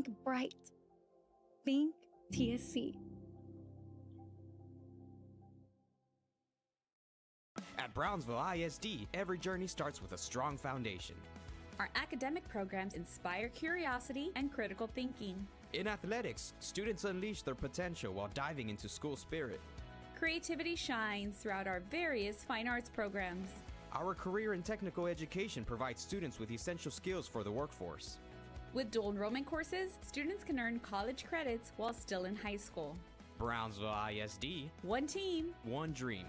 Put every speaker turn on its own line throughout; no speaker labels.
Think bright. Think TSC.
At Brownsville ISD, every journey starts with a strong foundation.
Our academic programs inspire curiosity and critical thinking.
In athletics, students unleash their potential while diving into school spirit.
Creativity shines throughout our various fine arts programs.
Our career and technical education provides students with essential skills for the workforce.
With dual enrollment courses, students can earn college credits while still in high school.
Brownsville ISD.
One team.
One dream.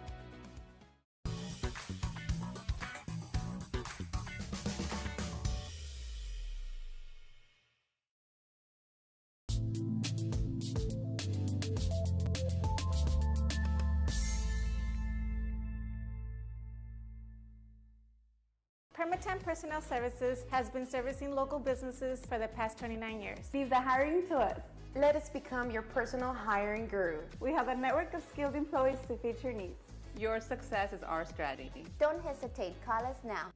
Permatemp Personnel Services has been servicing local businesses for the past 29 years.
Leave the hiring to us. Let us become your personal hiring guru.
We have a network of skilled employees to fit your needs.
Your success is our strategy.
Don't hesitate, call us now.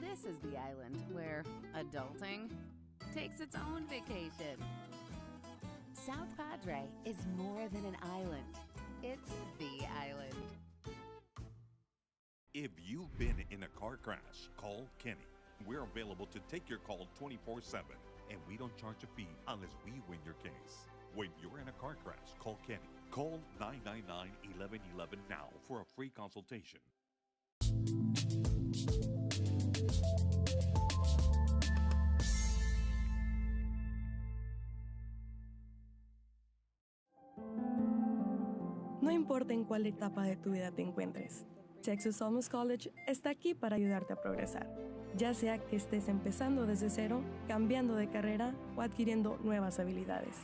This is the island where adulting takes its own vacation. South Padre is more than an island. It's the island.
If you've been in a car crash, call Kenny. We're available to take your call 24/7, and we don't charge a fee unless we win your case. When you're in a car crash, call Kenny. Call 999-1111 now for a free consultation.
No importa en cuál etapa de tu vida te encuentres, Texas Almus College está aquí para ayudarte a progresar. Ya sea que estés empezando desde cero, cambiando de carrera o adquiriendo nuevas habilidades.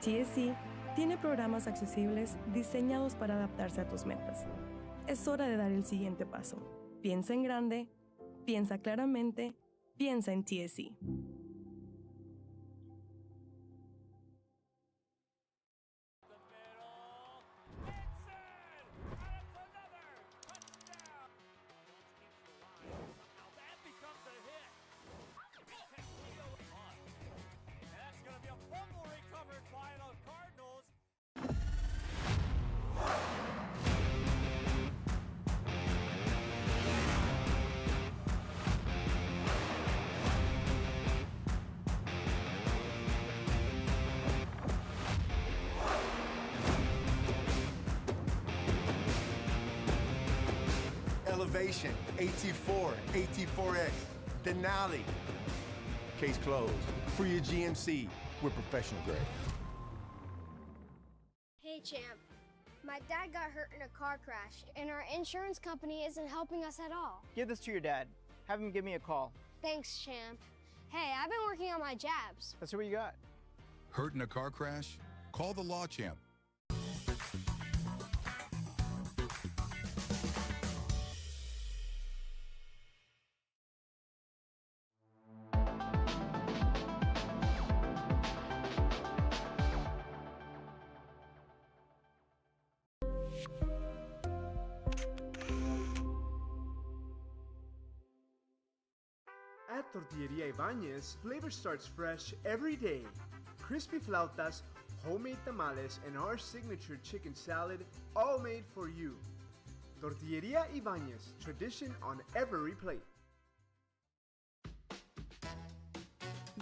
TSC tiene programas accesibles diseñados para adaptarse a tus metas. Es hora de dar el siguiente paso. Piensa en grande, piensa claramente, piensa en TSC.
Elevation, AT4, AT4X, Denali. Case closed. For your GMC, we're professional grade.
Hey, champ. My dad got hurt in a car crash, and our insurance company isn't helping us at all.
Give this to your dad. Have him give me a call.
Thanks, champ. Hey, I've been working on my jabs.
That's what you got.
Hurt in a car crash? Call the Law Champ.
At Tortilleria Ibañez, flavor starts fresh every day. Crispy flautas, homemade tamales, and our signature chicken salad, all made for you. Tortilleria Ibañez, tradition on every plate.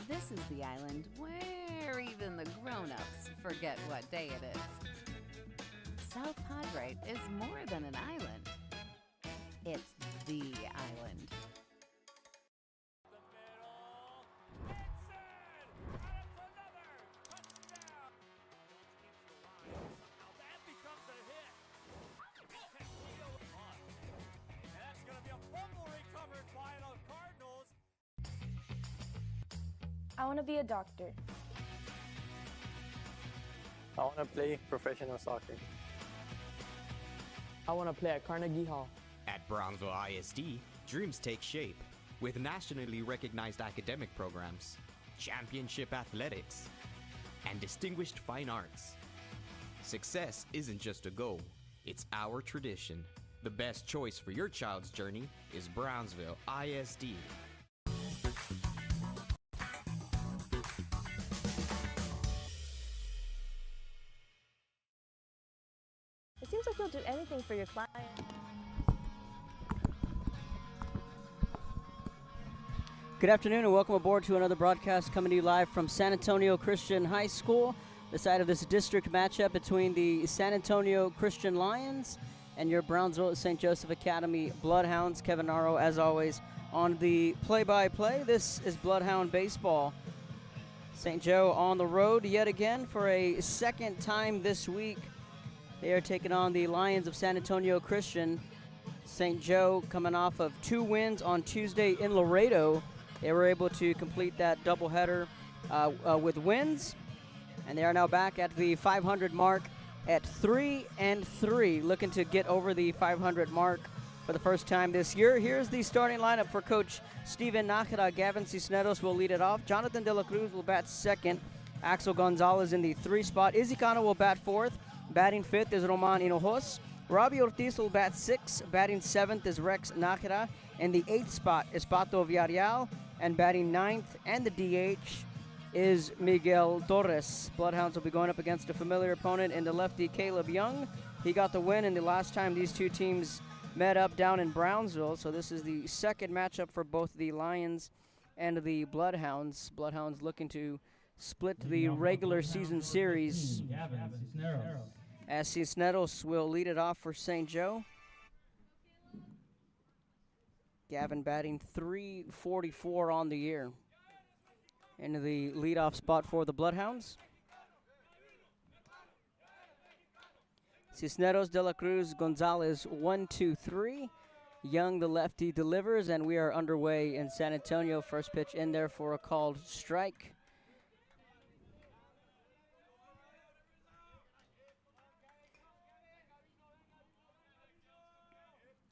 This is the island where even the grown-ups forget what day it is. South Padre is more than an island. It's the island.
That's going to be a fumble recovered by the Cardinals. I want to be a doctor.
I want to play professional soccer.
I want to play at Carnegie Hall.
At Brownsville ISD, dreams take shape with nationally recognized academic programs, championship athletics, and distinguished fine arts. Success isn't just a goal, it's our tradition. The best choice for your child's journey is Brownsville ISD.
It seems like you'll do anything for your client.
Good afternoon and welcome aboard to another broadcast coming to you live from San Antonio Christian High School, the site of this district matchup between the San Antonio Christian Lions and your Brownsville St. Joseph Academy Bloodhounds. Kevin Naro, as always, on the play-by-play. This is Bloodhound Baseball. St. Joe on the road yet again for a second time this week. They are taking on the Lions of San Antonio Christian. St. Joe coming off of 2 wins on Tuesday in Laredo. They were able to complete that doubleheader with wins, and they are now back at the 500 mark at 3-3, looking to get over the 500 mark for the first time this year. Here's the starting lineup for Coach Steven Nájera. Gavin Cisneros will lead it off. Jonathan De La Cruz will bat second. Axel Gonzalez in the 3 spot. Izzy Cano will bat fourth. Batting fifth is Roman Hinojos. Robbie Ortiz will bat 6. Batting 7th is Rex Nájera. In the 8th spot is Pato Villarreal. And batting 9th and the DH is Miguel Torres. Bloodhounds will be going up against a familiar opponent in the lefty Caleb Young. He got the win in the last time these two teams met up down in Brownsville. So this is the second matchup for both the Lions and the Bloodhounds. Bloodhounds looking to split the regular season series, as Cisneros will lead it off for St. Joe. Gavin batting .344 on the year. Into the leadoff spot for the Bloodhounds. Cisneros, De La Cruz, Gonzalez, 1-2-3. Young, the lefty, delivers, and we are underway in San Antonio. First pitch in there for a called strike.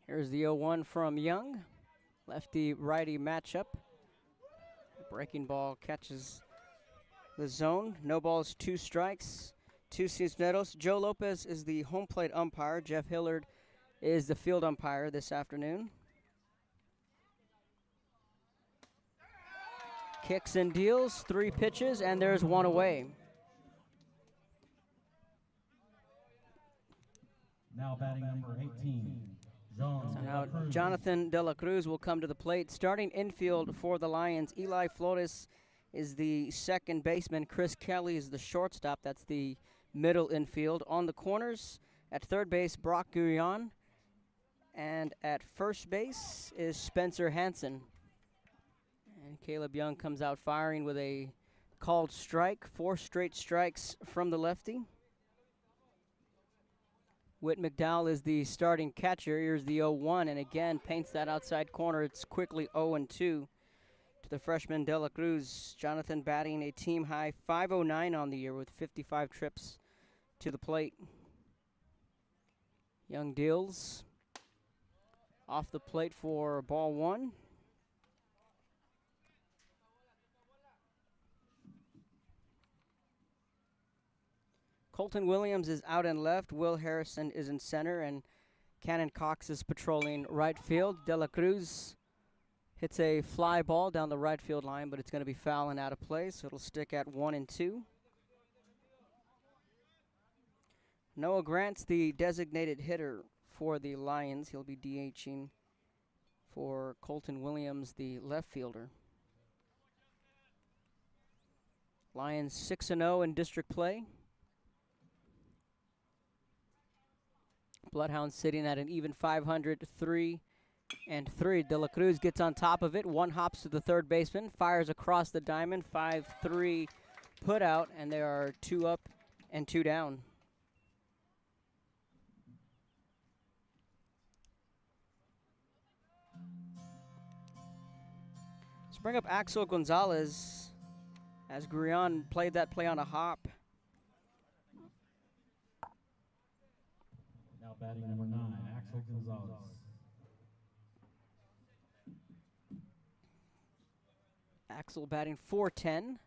Here's the 0-1 from Young. Lefty-righty matchup. Breaking ball catches the zone. No balls, 2 strikes. 2 Cisneros. Joe Lopez is the home plate umpire. Jeff Hillard is the field umpire this afternoon. Kicks and deals, 3 pitches, and there's 1 away.
Now batting number 18.
So now Jonathan De La Cruz will come to the plate. Starting infield for the Lions, Eli Flores is the second baseman. Chris Kelly is the shortstop. That's the middle infield. On the corners, at third base, Brock Gurion. And at first base is Spencer Hansen. And Caleb Young comes out firing with a called strike. 4 straight strikes from the lefty. Whit McDowell is the starting catcher. Here's the 0-1, and again paints that outside corner. It's quickly 0-2 to the freshman De La Cruz. Jonathan batting a team-high .509 on the year with 55 trips to the plate. Young deals off the plate for ball 1. Colton Williams is out and left. Will Harrison is in center, and Cannon Cox is patrolling right field. De La Cruz hits a fly ball down the right field line, but it's going to be foul and out of play, so it'll stick at 1-2. Noah Grant's the designated hitter for the Lions. He'll be DHing for Colton Williams, the left fielder. Lions 6-0 in district play. Bloodhounds sitting at an even 500, 3-3. De La Cruz gets on top of it. 1 hops to the third baseman, fires across the diamond. 5-3 put out, and there are 2 up and 2 down. Let's bring up Axel Gonzalez. as Grion played that play on a hop.
Now batting number 9, Axel Gonzalez.
Axel batting .410.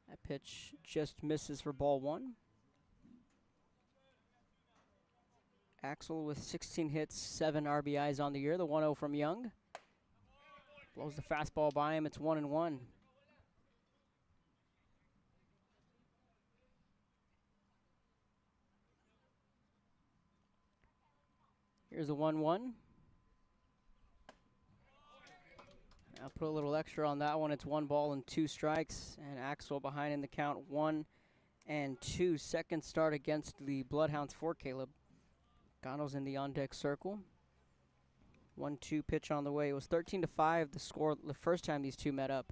That pitch just misses for ball 1. Axel with 16 hits, 7 RBIs on the year. The 1-0 from Young. Blows the fastball by him. It's 1-1. Here's a 1-1. I'll put a little extra on that one. It's 1 ball and 2 strikes, and Axel behind in the count 1-2. Second start against the Bloodhounds for Caleb. Gano's in the on-deck circle. 1-2 pitch on the way. It was 13-5 the score the first time these two met up.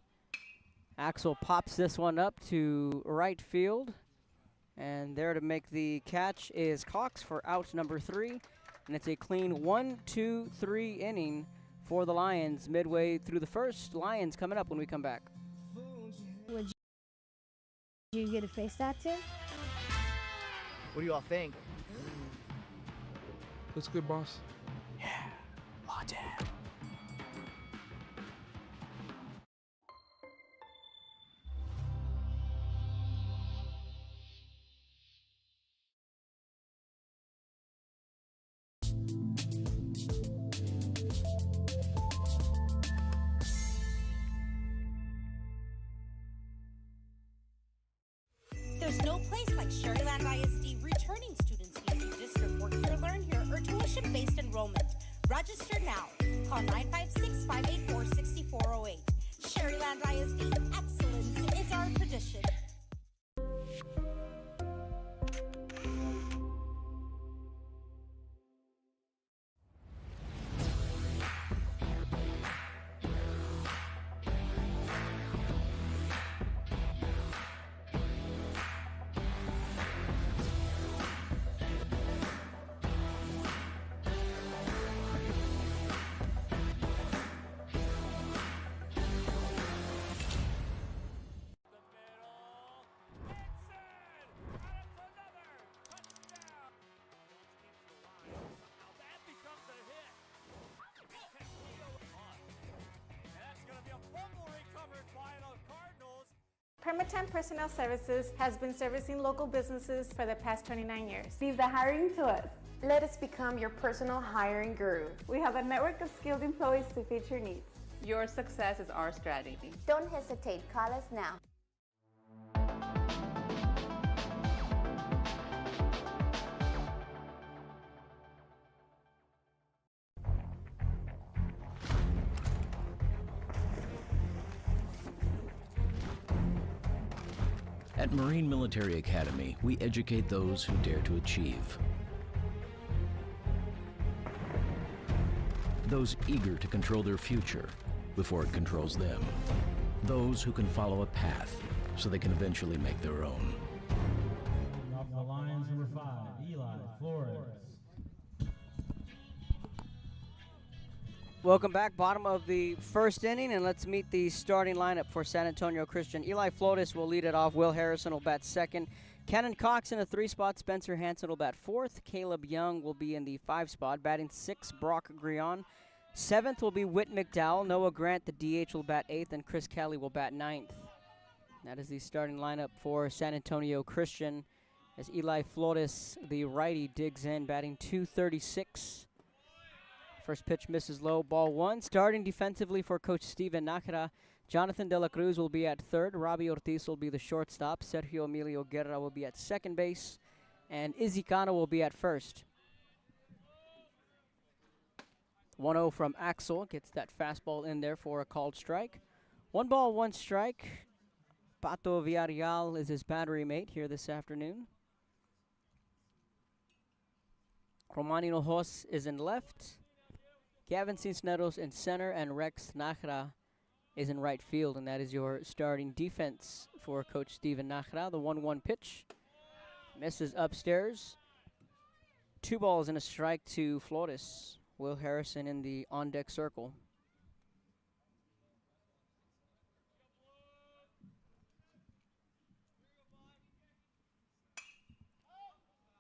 Axel pops this one up to right field, and there to make the catch is Cox for out number 3, and it's a clean 1-2-3 inning for the Lions midway through the first. Lions coming up when we come back.
Would you get a face tattoo?
What do you all think?
Looks good, boss.
Yeah, Law Dad.
There's no place like Sherryland ISD returning students need to district work here, learn here, or tuition-based enrollment. Register now. Call 956-584-6408. Sherryland ISD, excellence is our tradition.
Permatemp Personnel Services has been servicing local businesses for the past 29 years.
Leave the hiring to us. Let us become your personal hiring guru.
We have a network of skilled employees to fit your needs. Your success is our strategy.
Don't hesitate. Call us now.
At Marine Military Academy, we educate those who dare to achieve. Those eager to control their future before it controls them. Those who can follow a path so they can eventually make their own.
Off the Lions number 5, Eli Flores.
Welcome back, bottom of the first inning, and let's meet the starting lineup for San Antonio Christian. Eli Flores will lead it off. Will Harrison will bat second. Cannon Cox in the 3 spot. Spencer Hansen will bat 4th. Caleb Young will be in the 5 spot. Batting 6, Brock Grion. 7th will be Whit McDowell. Noah Grant, the DH, will bat 8th, and Chris Kelly will bat 9th. That is the starting lineup for San Antonio Christian as Eli Flores, the righty, digs in, batting .236. First pitch misses low, ball 1. Starting defensively for Coach Steven Nakara, Jonathan De La Cruz will be at third. Robbie Ortiz will be the shortstop. Sergio Emilio Guerra will be at second base. And Izzy Cano will be at first. 1-0 from Axel. Gets that fastball in there for a called strike. 1 ball, 1 strike. Pato Villarreal is his battery mate here this afternoon. Romani Hinojosa is in left. Gavin Cisneros in center, and Rex Nakara is in right field, and that is your starting defense for Coach Steven Nakara. The 1-1 pitch misses upstairs. 2 balls and a strike to Flores. Will Harrison in the on-deck circle.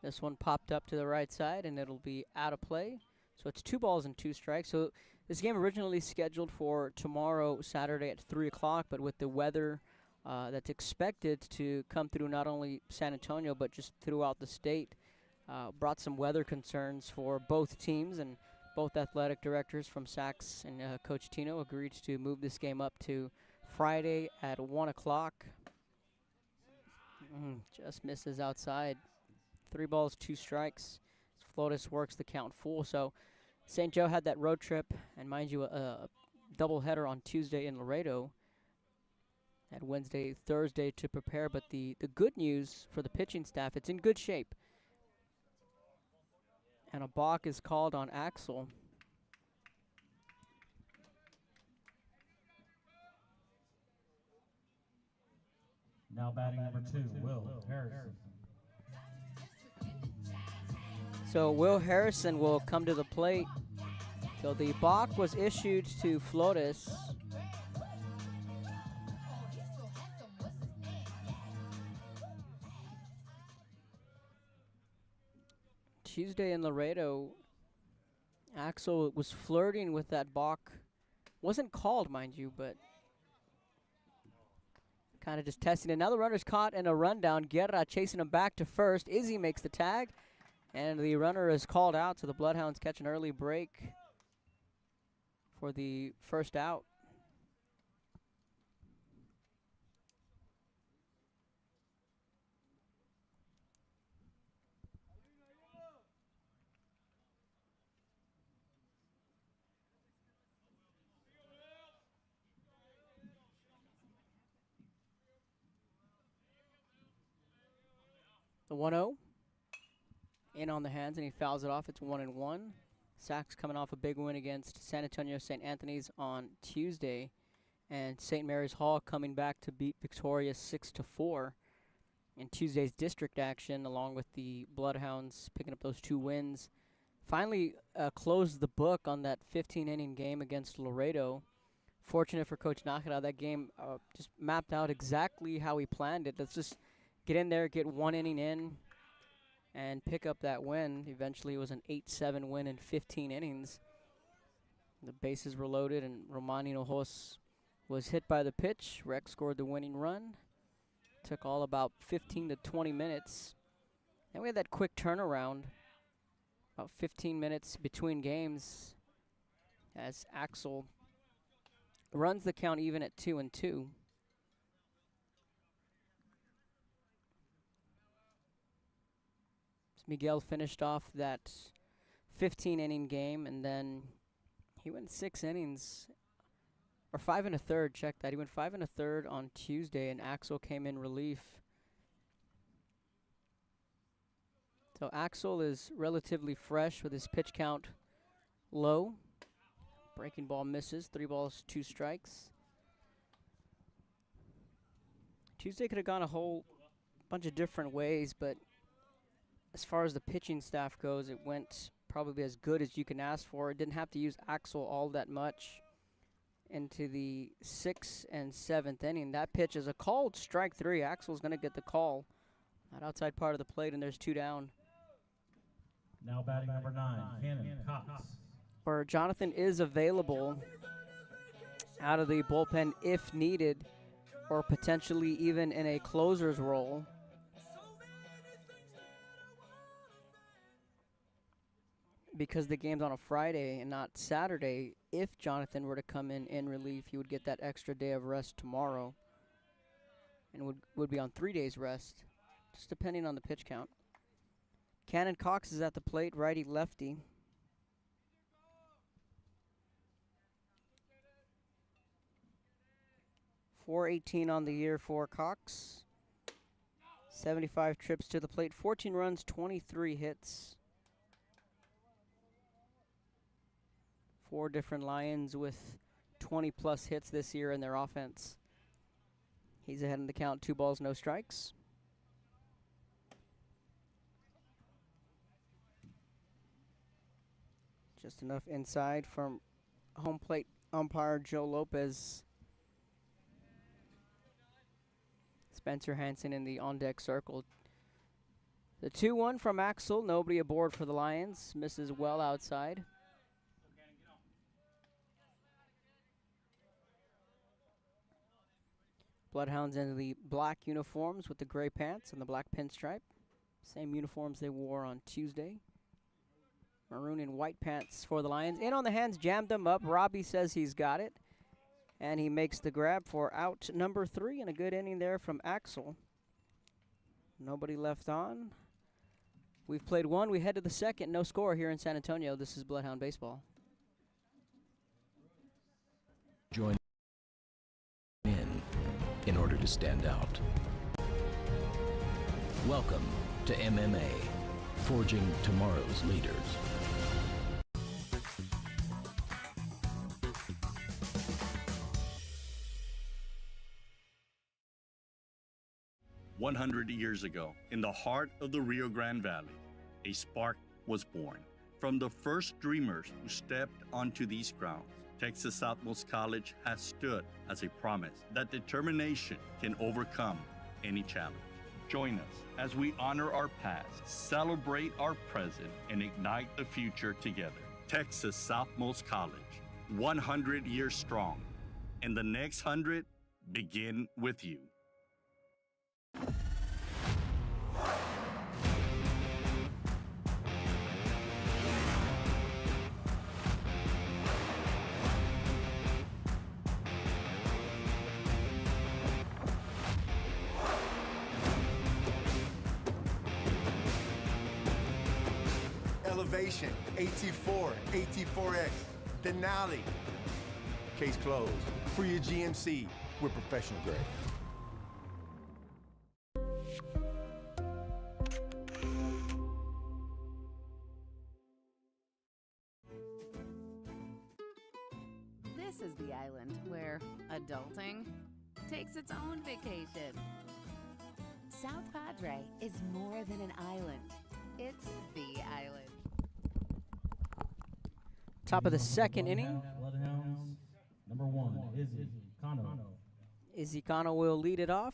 This one popped up to the right side, and it'll be out of play. So it's 2 balls and 2 strikes. So this game originally scheduled for tomorrow, Saturday at 3 o'clock, but with the weather that's expected to come through not only San Antonio, but just throughout the state, brought some weather concerns for both teams, and both athletic directors from Sax and Coach Tino agreed to move this game up to Friday at 1 o'clock. Just misses outside. 3 balls, 2 strikes. Flotis works the count full. So St. Joe had that road trip, and mind you, a doubleheader on Tuesday in Laredo. Had Wednesday, Thursday to prepare, but the good news for the pitching staff, it's in good shape. And a balk is called on Axel.
Now batting number 2, Will Harrison.
So Will Harrison will come to the plate. So the balk was issued to Flotis. Tuesday in Laredo, Axel was flirting with that balk. Wasn't called, mind you, but kind of just testing it. Now the runner's caught in a rundown. Guerra chasing him back to first. Izzy makes the tag, and the runner is called out, so the Bloodhounds catch an early break for the first out. The 1-0 in on the hands, and he fouls it off. It's 1-1. Sax coming off a big win against San Antonio St. Anthony's on Tuesday, and St. Mary's Hall coming back to beat Victoria 6-4 in Tuesday's district action, along with the Bloodhounds picking up those 2 wins. Finally closed the book on that 15-inning game against Laredo. Fortunate for Coach Nakara, that game just mapped out exactly how he planned it. Let's just get in there, get 1 inning in, and pick up that win. Eventually it was an 8-7 win in 15 innings. The bases were loaded, and Romani Nojos was hit by the pitch. Rex scored the winning run. Took all about 15 to 20 minutes. Then we had that quick turnaround, about 15 minutes between games, as Axel runs the count even at 2-2. Miguel finished off that 15-inning game, and then he went 6 innings, or 5 1/3, check that. He went 5 1/3 on Tuesday, and Axel came in relief. So Axel is relatively fresh with his pitch count low. Breaking ball misses, 3 balls, 2 strikes. Tuesday could have gone a whole bunch of different ways, but as far as the pitching staff goes, it went probably as good as you can ask for. It didn't have to use Axel all that much into the 6th and 7th inning. That pitch is a called strike 3. Axel's going to get the call. That outside part of the plate, and there's 2 down.
Now batting number 9, Cannon Cox.
Or Jonathan is available out of the bullpen if needed, or potentially even in a closer's role. Because the game's on a Friday and not Saturday, if Jonathan were to come in relief, he would get that extra day of rest tomorrow and would be on 3 days rest, just depending on the pitch count. Cannon Cox is at the plate, righty-lefty. .418 on the year for Cox. 75 trips to the plate, 14 runs, 23 hits. 4 different Lions with 20-plus hits this year in their offense. He's ahead in the count, 2 balls, no strikes. Just enough inside from home plate umpire Joe Lopez. Spencer Hansen in the on-deck circle. The 2-1 from Axel. Nobody aboard for the Lions. Misses well outside. Bloodhounds in the black uniforms with the gray pants and the black pinstripe. Same uniforms they wore on Tuesday. Maroon and white pants for the Lions. In on the hands, jammed them up. Robbie says he's got it. And he makes the grab for out number 3, and a good inning there from Axel. Nobody left on. We've played one. We head to the second. No score here in San Antonio. This is Bloodhound Baseball.
Join in order to stand out. Welcome to MMA, forging tomorrow's leaders.
"100 years ago, in the heart of the Rio Grande Valley, a spark was born. From the first dreamers who stepped onto these grounds, Texas Southmost College has stood as a promise that determination can overcome any challenge. Join us as we honor our past, celebrate our present, and ignite the future together. Texas Southmost College, 100 years strong, and the next 100 begin with you.
Elevation, AT4, AT4X, Denali. Case closed. For your GMC, we're professional grade.
This is the island where adulting takes its own vacation. South Padre is more than an island. It's the island.
Top of the second inning.
Bloodhounds, number 1, Izzy Kano.
Izzy Kano will lead it off.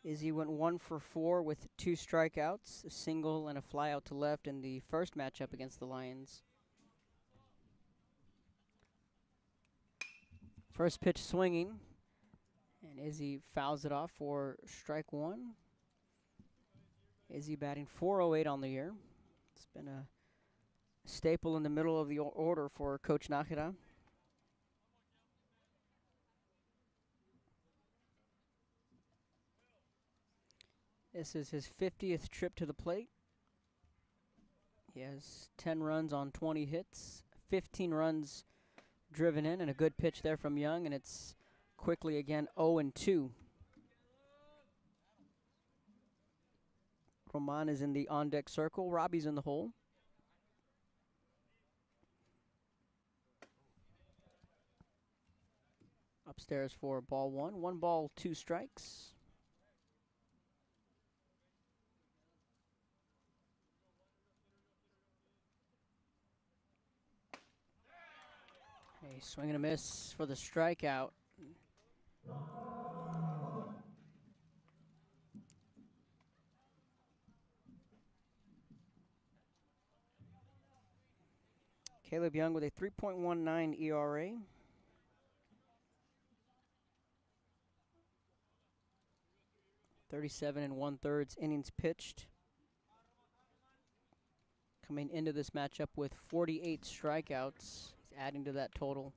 Izzy went 1 for 4 with 2 strikeouts, a single and a fly out to left in the first matchup against the Lions. First pitch swinging, and Izzy fouls it off for strike 1. Izzy batting .408 on the year. It's been a staple in the middle of the order for Coach Nakira. This is his 50th trip to the plate. He has 10 runs on 20 hits, 15 runs driven in, and a good pitch there from Young, and it's quickly again 0-2. Roman is in the on-deck circle. Robbie's in the hole. Upstairs for ball 1. 1 ball, 2 strikes. A swing and a miss for the strikeout. Caleb Young with a 3.19 ERA. .37 1/3 innings pitched. Coming into this matchup with 48 strikeouts. He's adding to that total.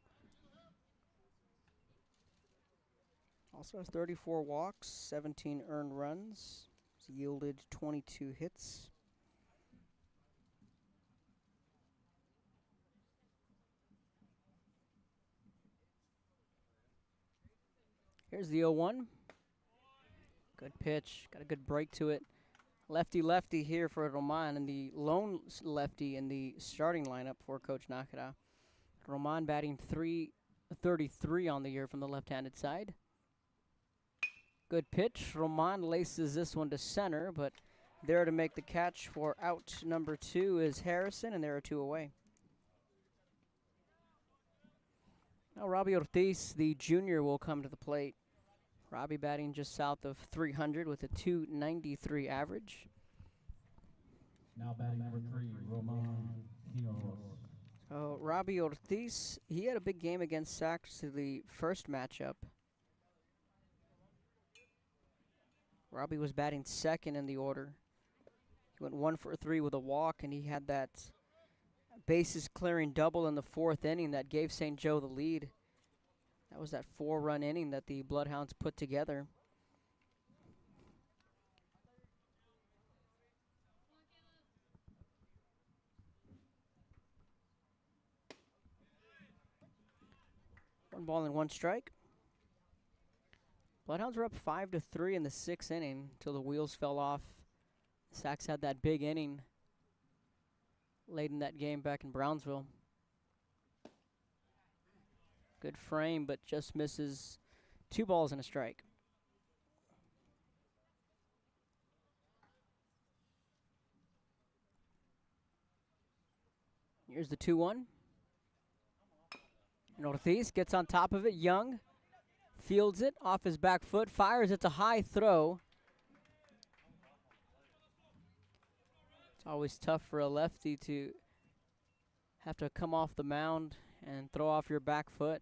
Also has 34 walks, 17 earned runs. He's yielded 22 hits. Here's the 0-1. Good pitch, got a good break to it. Lefty-lefty here for Roman, and the lone lefty in the starting lineup for Coach Nakara. Roman batting .333 on the year from the left-handed side. Good pitch. Roman laces this one to center, but there to make the catch for out number 2 is Harrison, and there are 2 away. Now Robbie Ortiz, the junior, will come to the plate. Robbie batting just south of 300 with a 293 average.
Now batting number 3, Roman Quiroz.
So Robbie Ortiz, he had a big game against Sachs in the first matchup. Robbie was batting second in the order. He went 1 for 3 with a walk, and he had that bases clearing double in the 4th inning that gave St. Joe the lead. That was that 4-run inning that the Bloodhounds put together. One ball and 1 strike. Bloodhounds were up 5-3 in the 6th inning until the wheels fell off. Sachs had that big inning late in that game back in Brownsville. Good frame, but just misses 2 balls and a strike. Here's the 2-1. And Ortiz gets on top of it. Young fields it off his back foot, fires. It's a high throw. It's always tough for a lefty to have to come off the mound and throw off your back foot.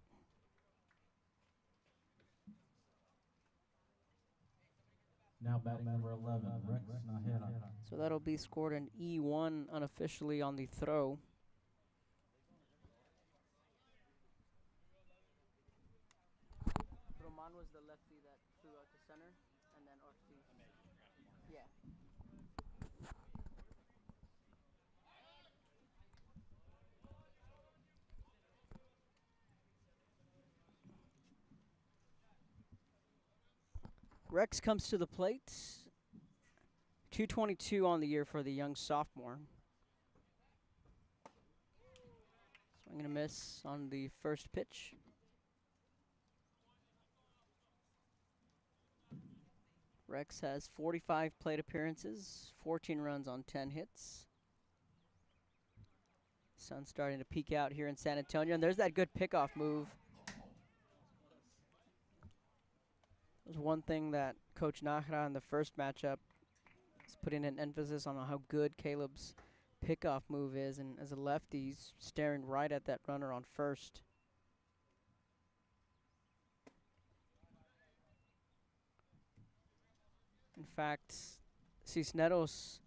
Now batting number 11, Rex Nahera.
So that'll be scored an E1 unofficially on the throw. Roman was the lefty that threw out to center, and then Ortiz. Yeah. Rex comes to the plate. 222 on the year for the young sophomore. Swing and a miss on the first pitch. Rex has 45 plate appearances, 14 runs on 10 hits. Sun's starting to peek out here in San Antonio, and there's that good pickoff move. There's one thing that Coach Nahra in the first matchup is putting an emphasis on how good Caleb's pickoff move is, and as a lefty, he's staring right at that runner on first. In fact, Cisneros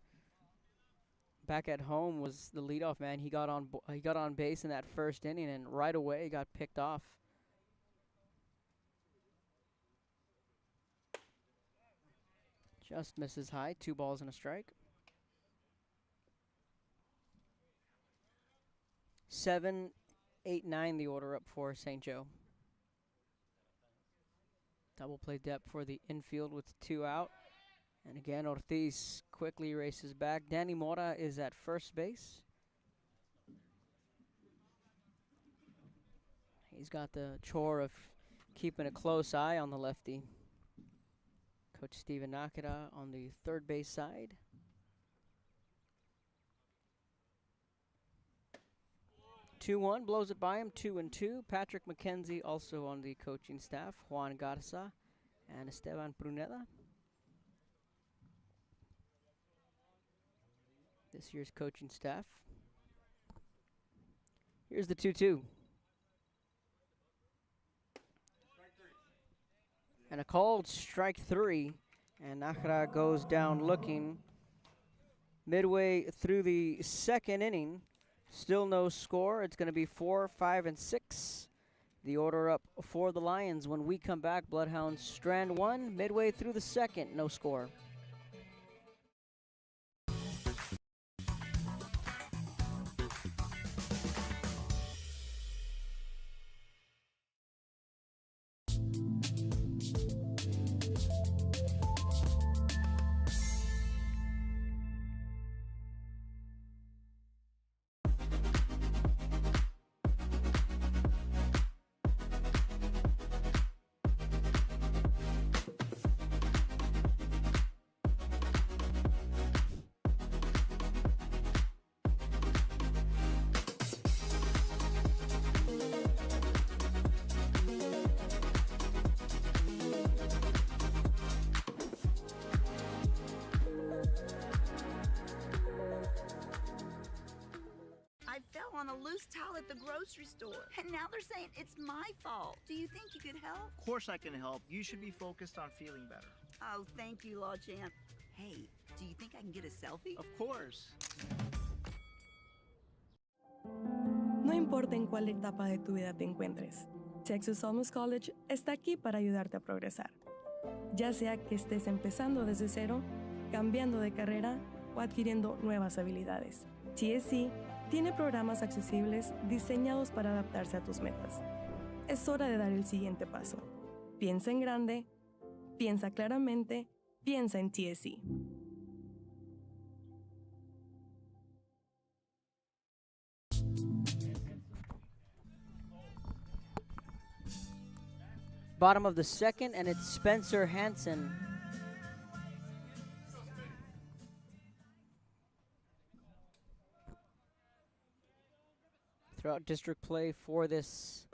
back at home was the leadoff man. He got on base in that first inning, and right away got picked off. Just misses high, 2 balls and a strike. 7, 8, 9 the order up for St. Joe. Double play depth for the infield with 2 out. And again, Ortiz quickly races back. Danny Mora is at first base. He's got the chore of keeping a close eye on the lefty. Coach Steven Nakira on the third base side. Two-1, blows it by him, 2-2. Patrick McKenzie also on the coaching staff. Juan Garza and Esteban Pruneda. This year's coaching staff. Here's the 2-2. And a called strike 3, and Nakara goes down looking. Midway through the second inning, still no score. It's going to be 4, 5, and 6. The order up for the Lions. When we come back, Bloodhounds strand 1. Midway through the second, no score.
this towel at the grocery store, and now they're saying it's my fault. Do you think you could help?
Of course I can help. You should be focused on feeling better.
Oh, thank you, Law Champ. Hey, do you think I can get a selfie?
Of course.
No importa en cuál etapa de tu vida te encuentres, Texas Almost College está aquí para ayudarte a progresar. Ya sea que estés empezando desde cero, cambiando de carrera o adquiriendo nuevas habilidades, TSC tiene programas accesibles diseñados para adaptarse a tus metas. Es hora de dar el siguiente paso. Piensa en grande, piensa claramente, piensa en TSC.
Bottom of the second, and it's Spencer Hansen. Throughout district play for this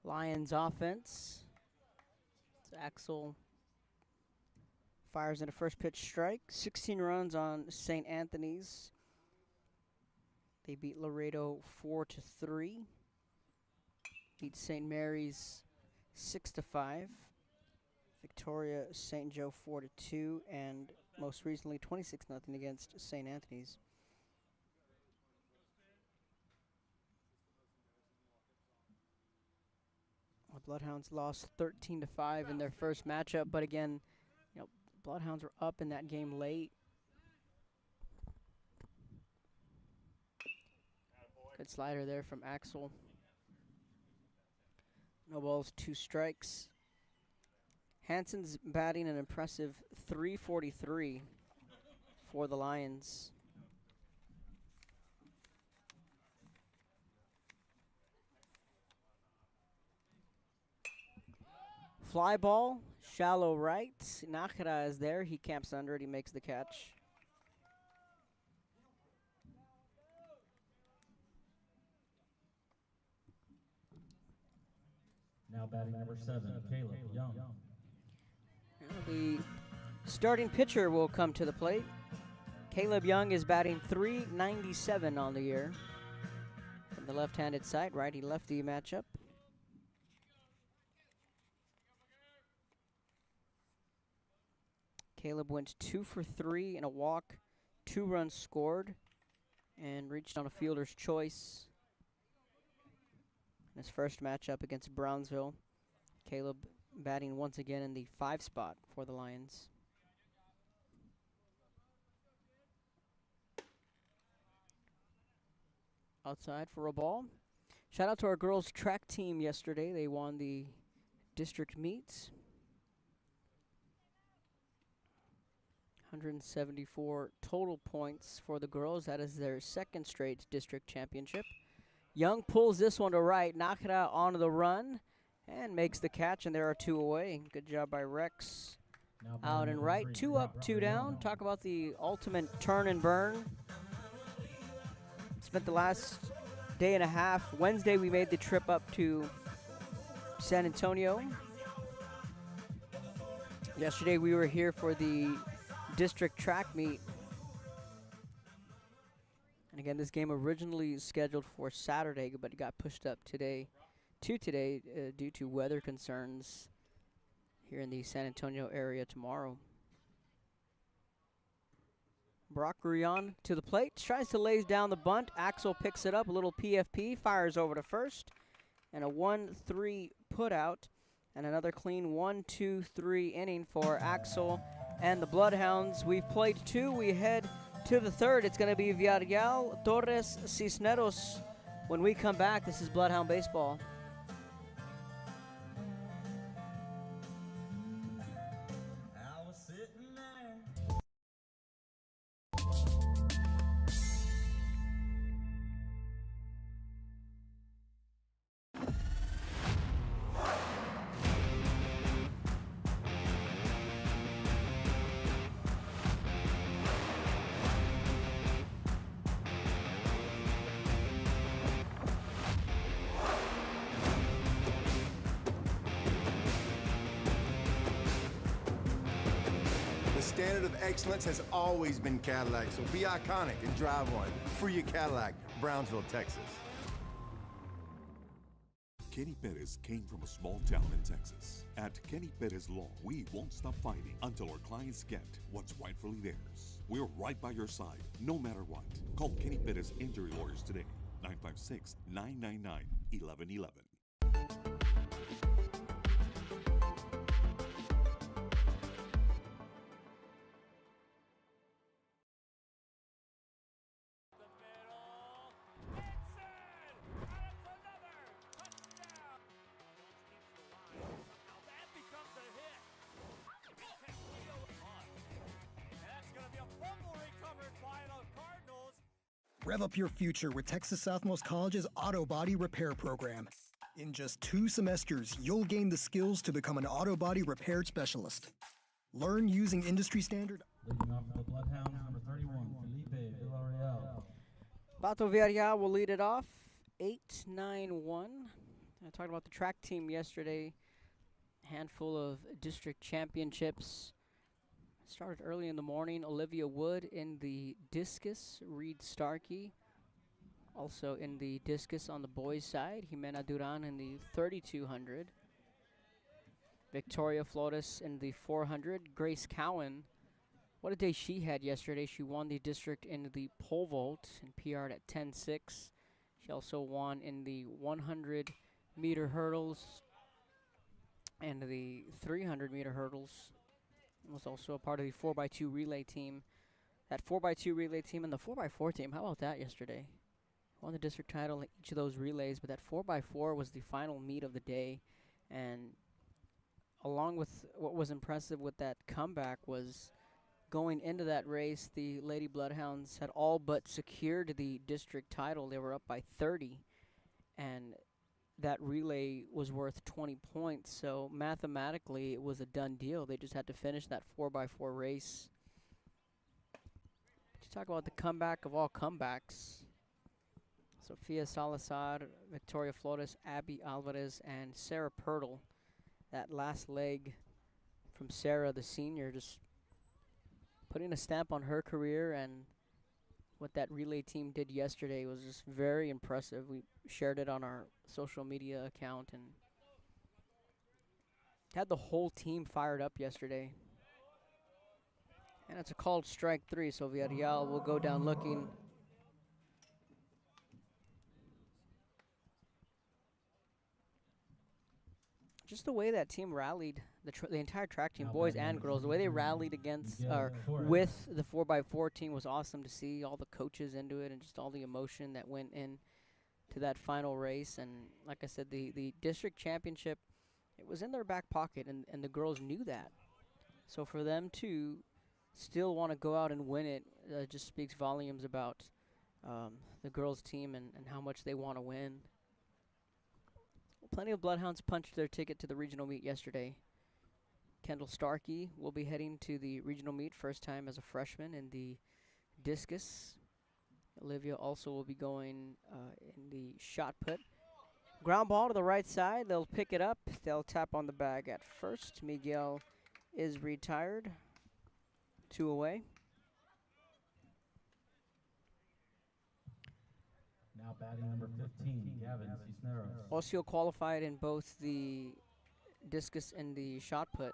Lions offense. So Axel fires in a first pitch strike. 16 runs on St. Anthony's. They beat Laredo 4-3. Beat St. Mary's 6-5. Victoria St. Joe 4-2, and most recently 26-0 against St. Anthony's. The Bloodhounds lost 13-5 in their first matchup, but again, Bloodhounds were up in that game late. Good slider there from Axel. No balls, 2 strikes. Hansen's batting an impressive .343 for the Lions. Fly ball, shallow right. Nakara is there. He camps under it. He makes the catch.
Now batting number 7, Caleb Young.
The starting pitcher will come to the plate. Caleb Young is batting .397 on the year. From the left-handed side, righty-lefty matchup. Caleb went 2 for 3 in a walk, 2 runs scored, and reached on a fielder's choice. In his first matchup against Brownsville, Caleb batting once again in the 5 spot for the Lions. Outside for a ball. Shout out to our girls track team yesterday. They won the district meets. 174 total points for the girls. That is their second straight district championship. Young pulls this one to right, Nakara on the run, and makes the catch, and there are 2 away. Good job by Rex. Out and right, 2 up, 2 down. Talk about the ultimate turn and burn. Spent the last day and a half. Wednesday, we made the trip up to San Antonio. Yesterday, we were here for the district track meet. And again, this game originally scheduled for Saturday, but it got pushed up today due to weather concerns here in the San Antonio area tomorrow. Brock Grullon to the plate, tries to lay down the bunt. Axel picks it up, a little PFP, fires over to first, and a 1-3 put out, and another clean 1-2-3 inning for Axel and the Bloodhounds. We've played 2. We head to the third. It's going to be Villarreal, Torres, Cisneros. When we come back, this is Bloodhound Baseball.
The standard of excellence has always been Cadillac, so be iconic and drive one. Free your Cadillac, Brownsville, Texas.
Kenny Perez came from a small town in Texas. At Kenny Perez Law, we won't stop fighting until our clients get what's rightfully theirs. We're right by your side, no matter what. Call Kenny Perez Injury Lawyers today, 956-999-1111.
Rev up your future with Texas Southmost College's Auto Body Repair Program. In just 2 semesters, you'll gain the skills to become an auto body repair specialist. Learn using industry standard.
Leading off the Bloodhounds, number 31, Felipe Villarreal.
Bato Villarreal will lead it off, 8-9-1. I talked about the track team yesterday. Handful of district championships. Started early in the morning. Olivia Wood in the discus. Reed Starkey also in the discus on the boys' side. Jimena Duran in the 3200. Victoria Flores in the 400. Grace Cowan, what a day she had yesterday. She won the district in the pole vault and PR'd at 10.6. She also won in the 100-meter hurdles and the 300-meter hurdles. Was also a part of the 4x2 relay team. That 4x2 relay team and the 4x4 team, how about that yesterday? Won the district title in each of those relays, but that 4x4 was the final meet of the day. And along with what was impressive with that comeback was going into that race, the Lady Bloodhounds had all but secured the district title. They were up by 30, and that relay was worth 20 points, so mathematically it was a done deal. They just had to finish that 4x4 race. To talk about the comeback of all comebacks, Sofia Salazar, Victoria Flores, Abby Alvarez, and Sarah Pirtle. That last leg from Sarah, the senior, just putting a stamp on her career, and what that relay team did yesterday was just very impressive. We shared it on our social media account and had the whole team fired up yesterday. And it's a called strike 3, so Villarreal will go down looking. Just the way that team rallied, the entire track team, boys and girls, the way they rallied against with the 4x4 team was awesome to see. All the coaches into it and just all the emotion that went in to that final race. And like I said, the district championship, it was in their back pocket, and the girls knew that. So for them to still want to go out and win it just speaks volumes about the girls team and how much they want to win. Plenty of Bloodhounds punched their ticket to the regional meet yesterday. Kendall Starkey will be heading to the regional meet, first time as a freshman in the discus. Olivia also will be going in the shot put. Ground ball to the right side. They'll pick it up. They'll tap on the bag at first. Miguel is retired. 2 away.
Now batting number 15, Gavin Cisneros.
Ocio qualified in both the discus and the shot put.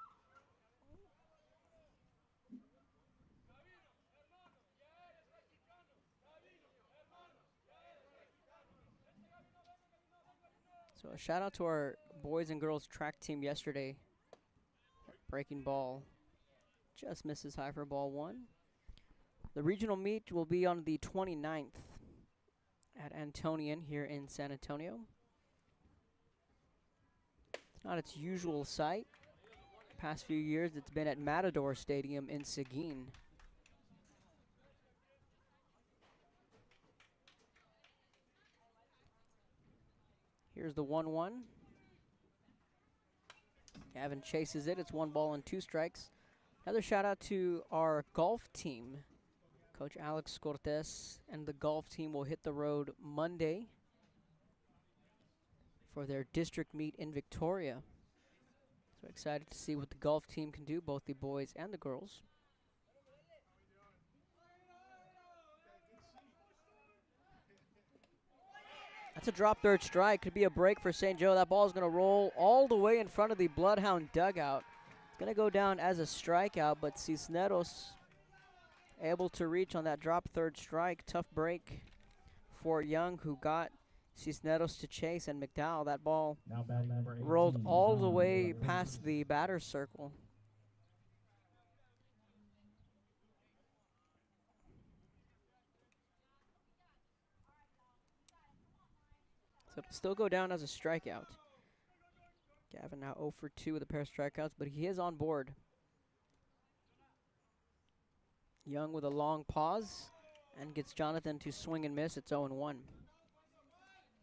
So a shout out to our boys and girls track team yesterday. Breaking ball just misses high for ball 1. The regional meet will be on the 29th. At Antonian here in San Antonio. It's not its usual site. Past few years it's been at Matador Stadium in Seguin. Here's the 1-1. Gavin chases it. It's 1 ball and 2 strikes. Another shout out to our golf team. Coach Alex Cortez and the golf team will hit the road Monday for their district meet in Victoria. So excited to see what the golf team can do, both the boys and the girls. That's That's a drop third strike. Could be a break for St. Joe. That ball is going to roll all the way in front of the Bloodhound dugout. It's going to go down as a strikeout, but Cisneros able to reach on that drop third strike. Tough break for Young, who got Cisneros to chase, and McDowell, that ball rolled all the way past the batter's circle. So it'll still go down as a strikeout. Gavin now 0 for 2 with a pair of strikeouts, but he is on board. Young with a long pause and gets Jonathan to swing and miss. It's 0-1.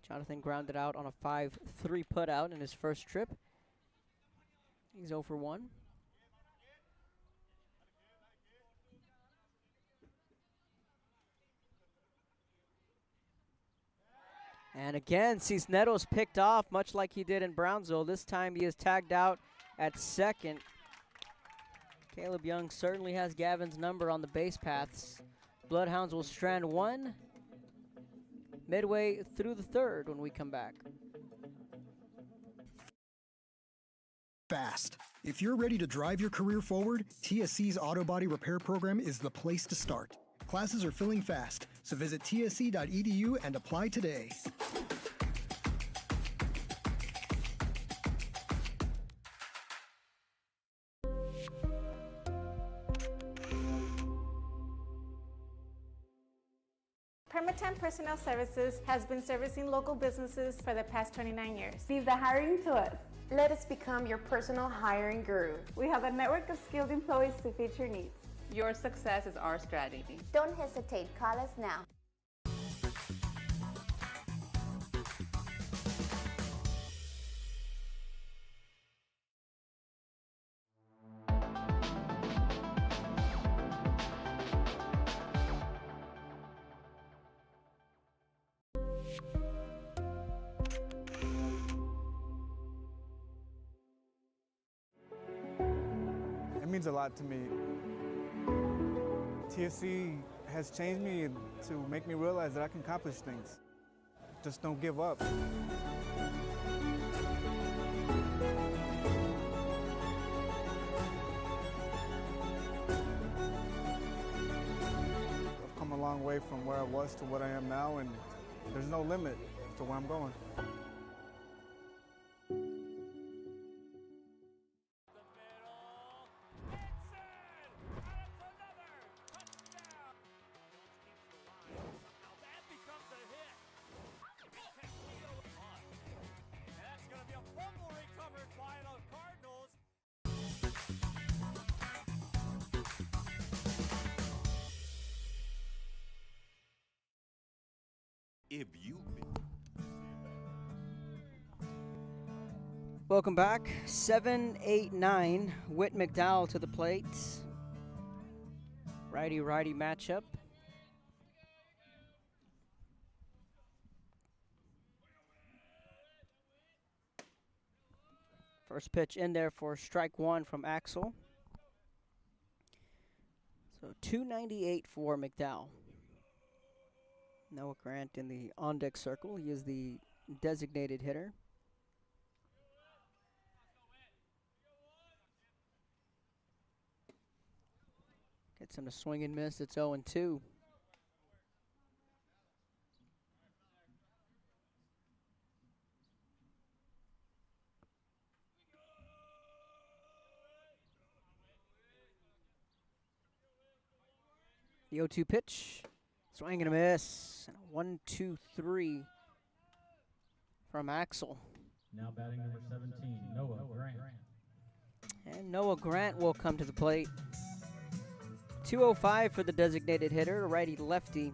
Jonathan grounded out on a 5-3 putout in his first trip. He's 0 for 1. And again, Cisneros picked off, much like he did in Brownsville. This time he is tagged out at second. Caleb Young certainly has Gavin's number on the base paths. Bloodhounds will strand one midway through the third when we come back.
Fast. If you're ready to drive your career forward, TSC's Auto Body Repair Program is the place to start. Classes are filling fast, so visit tsc.edu and apply today.
Permatemp Personnel Services has been servicing local businesses for the past 29 years.
Leave the hiring to us.
Let us become your personal hiring guru.
We have a network of skilled employees to fit your needs. Your success is our strategy.
Don't hesitate. Call us now.
It means a lot to me. TSC has changed me to make me realize that I can accomplish things. Just don't give up. I've come a long way from where I was to what I am now, and there's no limit to where I'm going.
If you
Welcome back. 7-8-9. Whit McDowell to the plate. Righty-righty matchup. First pitch in there for strike one from Axel. So 298 for McDowell. Noah Grant in the on-deck circle. He is the designated hitter. Gets him to swing and miss. It's 0-2. The 0-2 pitch. Swing and a miss. 1-2-3 from Axel.
Now batting number 17, Noah Grant.
And Noah Grant will come to the plate. 205 for the designated hitter, righty-lefty.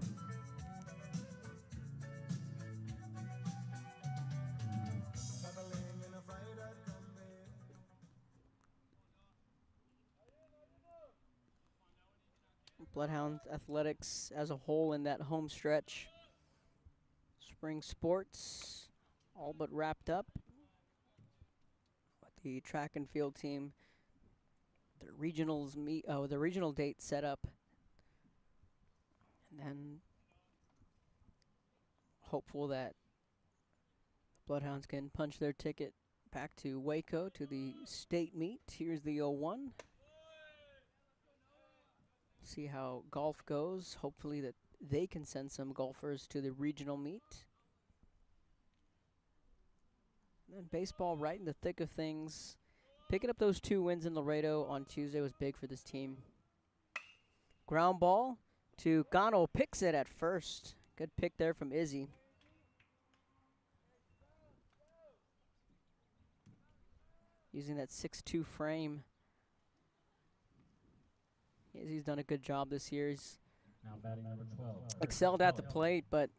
Bloodhound athletics as a whole in that home stretch. Spring sports all but wrapped up. With the track and field team, the the regional date set up, and then hopeful that Bloodhounds can punch their ticket back to Waco to the state meet. Here's the 0-1. See how golf goes. Hopefully that they can send some golfers to the regional meet. And baseball right in the thick of things. Picking up those 2 wins in Laredo on Tuesday was big for this team. Ground ball to Gano. Picks it at first. Good pick there from Izzy. Using that 6'2" frame. Izzy's done a good job this year. He's
Now batting number 12.
excelled at the plate, but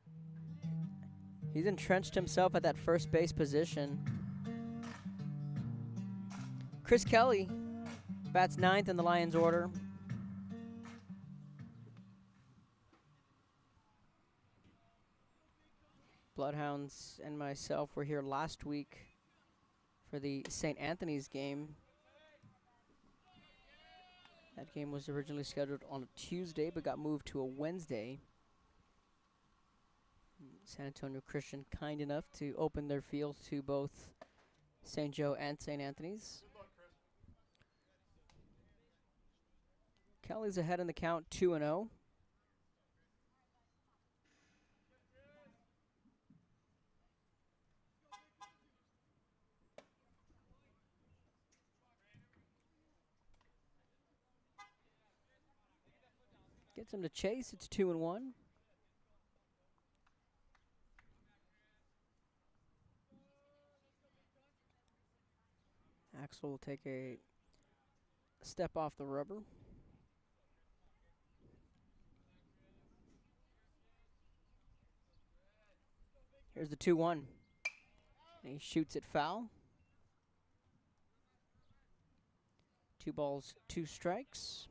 he's entrenched himself at that first base position. Chris Kelly bats 9th in the Lions order. Bloodhounds and myself were here last week for the St. Anthony's game. That game was originally scheduled on a Tuesday but got moved to a Wednesday. San Antonio Christian kind enough to open their field to both St. Joe and St. Anthony's. Kelly's ahead in the count, 2-0. Gets him to chase. It's 2-1. Axel will take a step off the rubber. Here's the 2-1. And he shoots it foul. 2 balls, 2 strikes.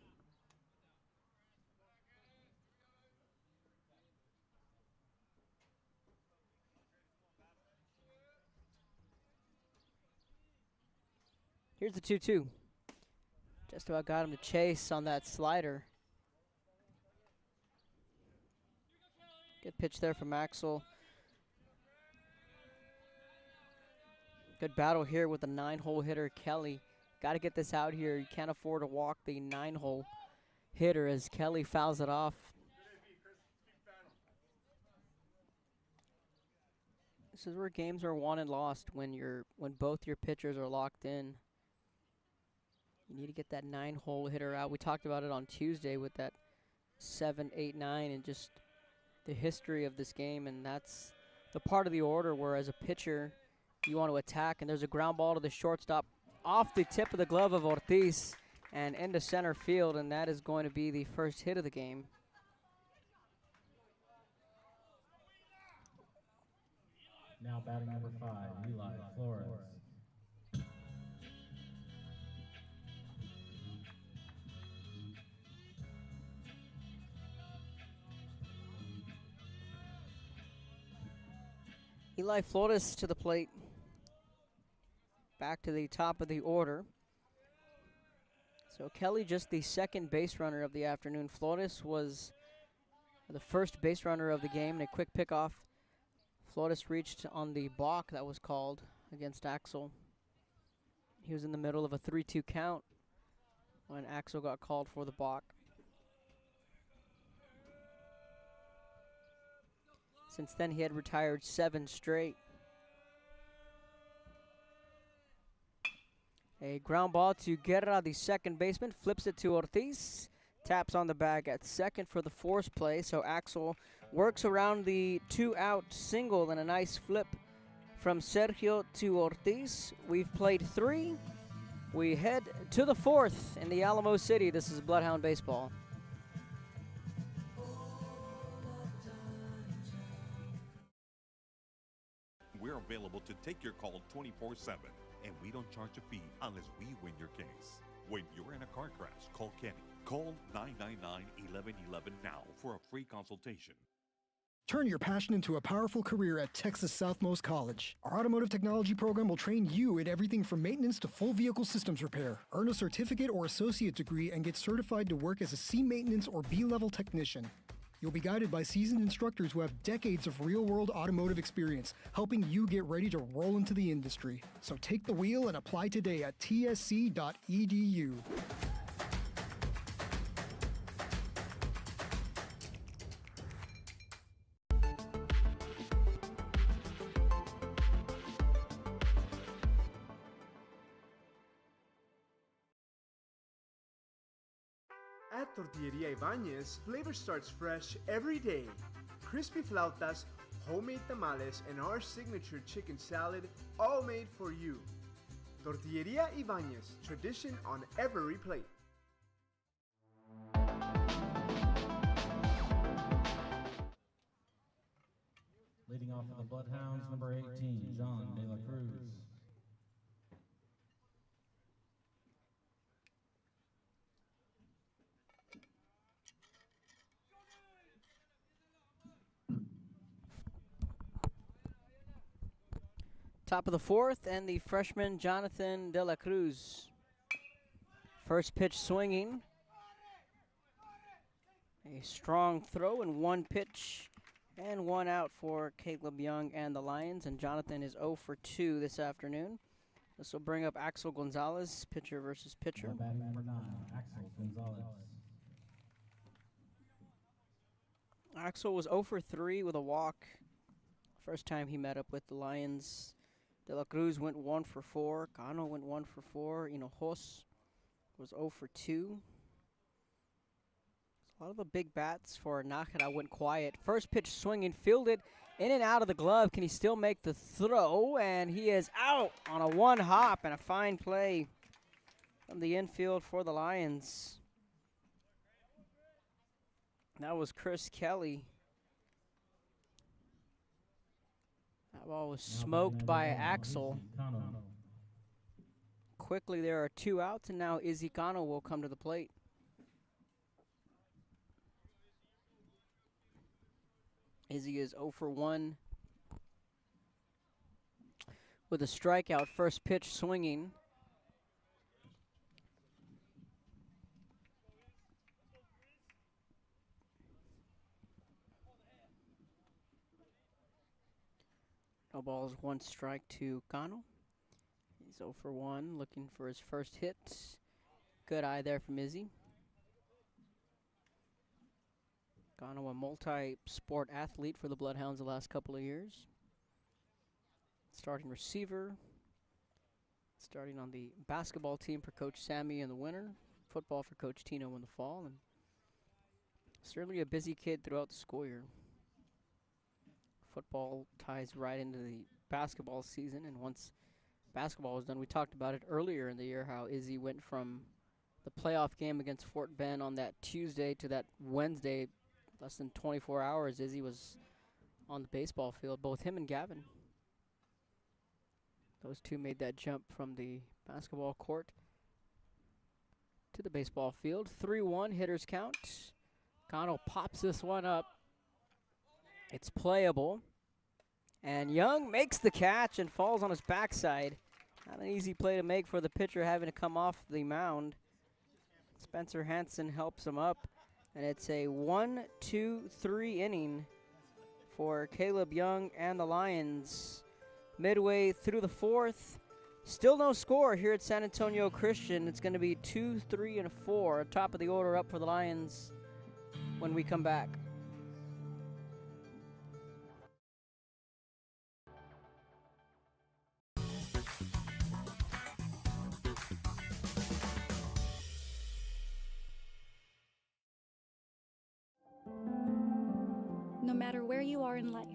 Here's the 2-2. Just about got him to chase on that slider. Good pitch there from Axel. Good battle here with the 9-hole hitter, Kelly. Got to get this out here. You can't afford to walk the 9-hole hitter as Kelly fouls it off. This is where games are won and lost when both your pitchers are locked in. You need to get that 9-hole hitter out. We talked about it on Tuesday with that 7, 8, 9 and just the history of this game, and that's the part of the order where as a pitcher you want to attack, and there's a ground ball to the shortstop off the tip of the glove of Ortiz and into center field, and that is going to be the first hit of the game.
Now batting number 5, Eli Flores.
Eli Flores to the plate. Back to the top of the order. So Kelly just the second base runner of the afternoon. Flores was the first base runner of the game and a quick pickoff. Flores reached on the balk that was called against Axel. He was in the middle of a 3-2 count when Axel got called for the balk. Since then, he had retired 7 straight. A ground ball to Guerra, the second baseman, flips it to Ortiz. Taps on the bag at second for the force play, so Axel works around the 2-out single and a nice flip from Sergio to Ortiz. We've played 3. We head to the 4th in the Alamo City. This is Bloodhound Baseball.
We're available to take your call 24/7, and we don't charge a fee unless we win your case. When you're in a car crash, call Kenny. Call 999-1111 now for a free consultation.
Turn your passion into a powerful career at Texas Southmost College. Our automotive technology program will train you in everything from maintenance to full vehicle systems repair. Earn a certificate or associate degree and get certified to work as a C maintenance or B-level technician. You'll be guided by seasoned instructors who have decades of real-world automotive experience, helping you get ready to roll into the industry. So take the wheel and apply today at tsc.edu.
At Tortilleria Ibañez, flavor starts fresh every day. Crispy flautas, homemade tamales, and our signature chicken salad, all made for you. Tortilleria Ibañez, tradition on every plate.
Leading off for the Bloodhounds, number 18, John De La Cruz.
Top of the fourth, and the freshman Jonathan De La Cruz. First pitch swinging. A strong throw and one pitch and one out for Caleb Young and the Lions, and Jonathan is 0 for 2 this afternoon. This will bring up Axel Gonzalez, pitcher versus pitcher.
Batting number 9, Axel Gonzalez.
Axel was 0 for 3 with a walk. First time he met up with the Lions. De La Cruz went 1 for 4. Cano went 1 for 4. Hinojos was 0 for 2. A lot of the big bats for Nájera went quiet. First pitch swinging, fielded in and out of the glove. Can he still make the throw? And he is out on a one hop, and a fine play from the infield for the Lions. That was Chris Kelly. That ball was smoked by Axel. Quickly, there are 2 outs, and now Izzy Cano will come to the plate. Izzy is 0 for 1 with a strikeout. First pitch swinging. No balls, 1 strike to Cano. He's 0 for 1, looking for his first hit. Good eye there from Izzy. Cano, a multi-sport athlete for the Bloodhounds the last couple of years. Starting receiver. Starting on the basketball team for Coach Sammy in the winter. Football for Coach Tino in the fall. And certainly a busy kid throughout the school year. Football ties right into the basketball season, and once basketball was done, we talked about it earlier in the year, how Izzy went from the playoff game against Fort Bend on that Tuesday to that Wednesday, less than 24 hours. Izzy was on the baseball field, both him and Gavin. Those two made that jump from the basketball court to the baseball field. 3-1 hitters count. Cano pops this one up. It's playable. And Young makes the catch and falls on his backside. Not an easy play to make for the pitcher having to come off the mound. Spencer Hansen helps him up. And it's a 1-2-3 inning for Caleb Young and the Lions. Midway through the fourth, still no score here at San Antonio Christian. It's going to be 2, 3, and 4. Top of the order up for the Lions when we come back.
No matter where you are in life,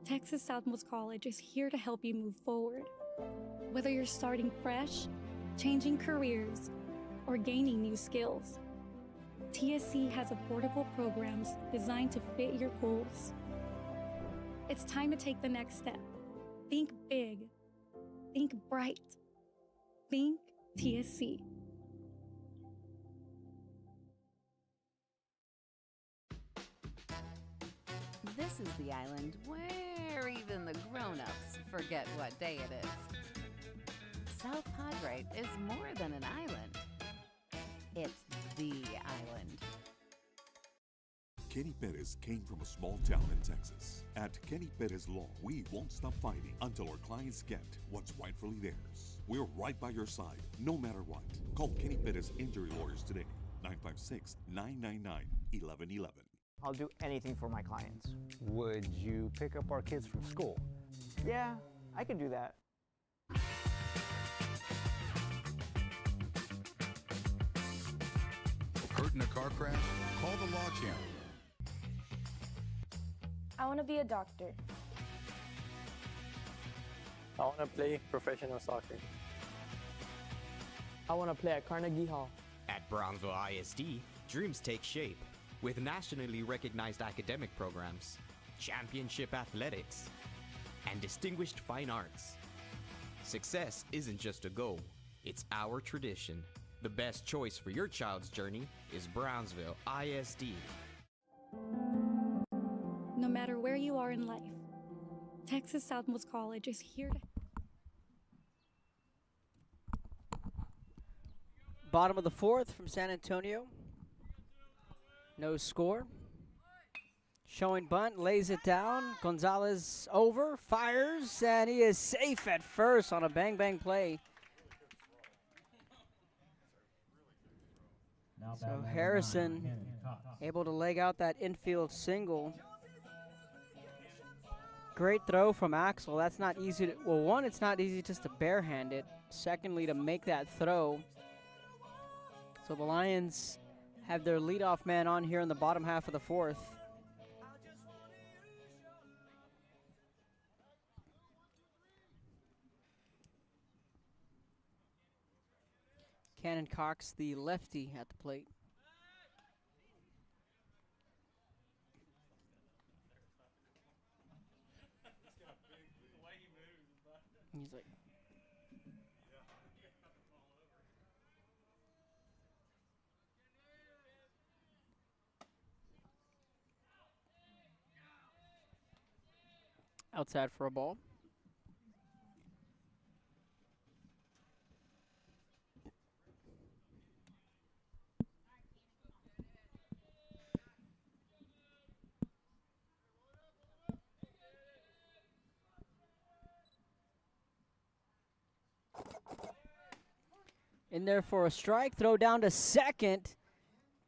Texas Southmost College is here to help you move forward. Whether you're starting fresh, changing careers, or gaining new skills, TSC has affordable programs designed to fit your goals. It's time to take the next step. Think big. Think bright. Think TSC.
This is the island where even the grown-ups forget what day it is. South Padre is more than an island. It's the island.
Kenny Perez came from a small town in Texas. At Kenny Perez Law, we won't stop fighting until our clients get what's rightfully theirs. We're right by your side, no matter what. Call Kenny Perez Injury Lawyers today, 956-999-1111.
I'll do anything for my clients.
Would you pick up our kids from school?
Yeah, I could do that.
Hurt in a car crash? Call the Law Channel.
I want to be a doctor.
I want to play professional soccer.
I want to play at Carnegie Hall.
At Brownsville ISD, dreams take shape with nationally recognized academic programs, championship athletics, and distinguished fine arts. Success isn't just a goal, it's our tradition. The best choice for your child's journey is Brownsville ISD.
No matter where you are in life, Texas Southmost College is here to...
Bottom of the fourth from San Antonio. No score. Showing bunt, lays it down. Gonzalez over, fires, and he is safe at first on a bang-bang play. So Harrison able to leg out that infield single. Great throw from Axel. That's not easy to, well, one, it's not easy just to barehand it. Secondly, to make that throw. So the Lions have their leadoff man on here in the bottom half of the fourth. Cannon Cox, the lefty, at the plate. He's like... Outside for a ball. In there for a strike, throw down to second.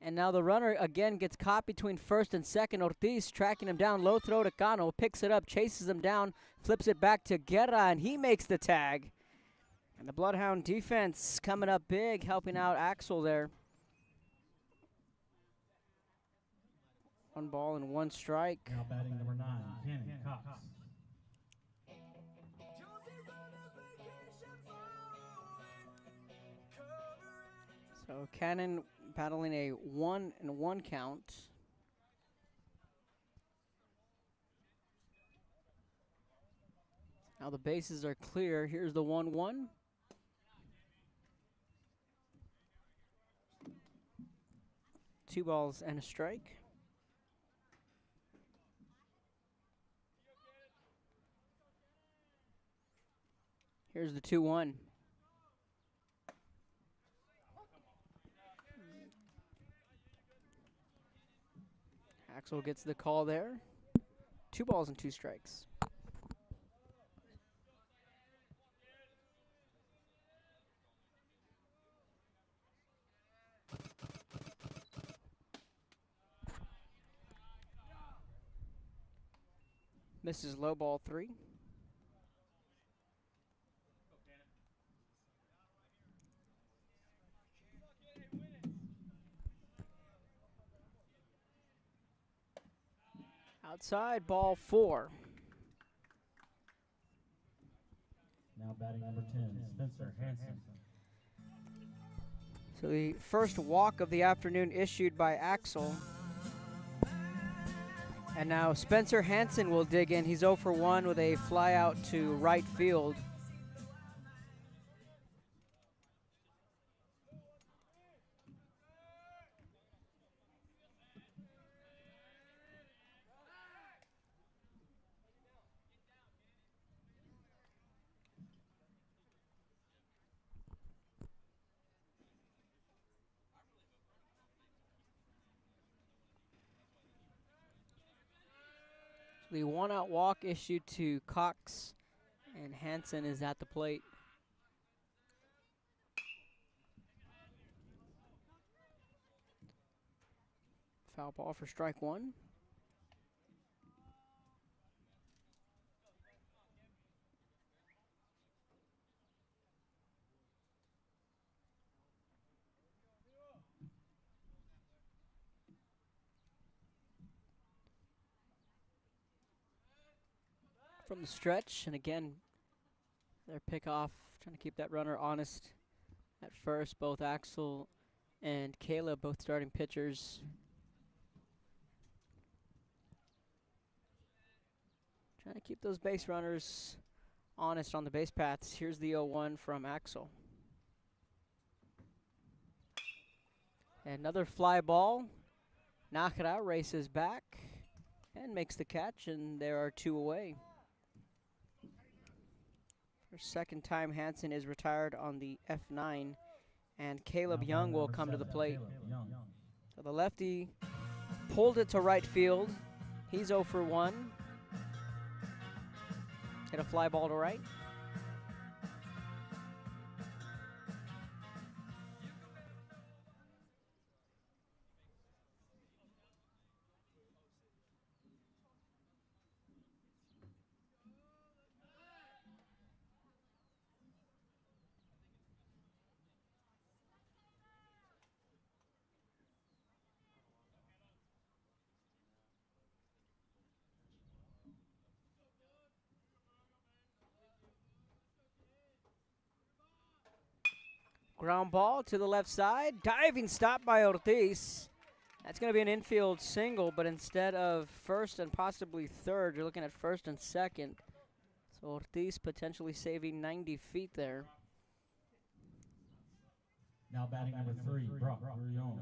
And now the runner again gets caught between first and second. Ortiz tracking him down, low throw to Cano, picks it up, chases him down, flips it back to Guerra, and he makes the tag. And the Bloodhound defense coming up big, helping out Axel there. 1 ball and 1 strike.
Now batting number 9, Cannon Cox.
So Cannon battling a 1-1 count. Now the bases are clear. Here's the 1-1. Two balls and a strike. Here's the 2-1. Axel gets the call there. 2 balls and 2 strikes. Misses low, ball 3. Outside, ball 4.
Now batting number 10, Spencer Hansen.
So the first walk of the afternoon issued by Axel. And now Spencer Hansen will dig in. He's 0 for 1 with a fly out to right field. The one-out walk issued to Cox, and Hansen is at the plate. Foul ball for strike one. From the stretch, and again, their pickoff, trying to keep that runner honest at first. Both Axel and Caleb, both starting pitchers. Trying to keep those base runners honest on the base paths. Here's the 0-1 from Axel. Another fly ball. Nakara races back and makes the catch, and there are two away. For second time, Hansen is retired on the F9, and Caleb Young will come to the plate. So the lefty pulled it to right field. He's 0 for 1. Hit a fly ball to right. Ground ball to the left side. Diving stop by Ortiz. That's going to be an infield single, but instead of first and possibly third, you're looking at first and second. So Ortiz potentially saving 90 feet there.
Now batting number 3, Brock Burion.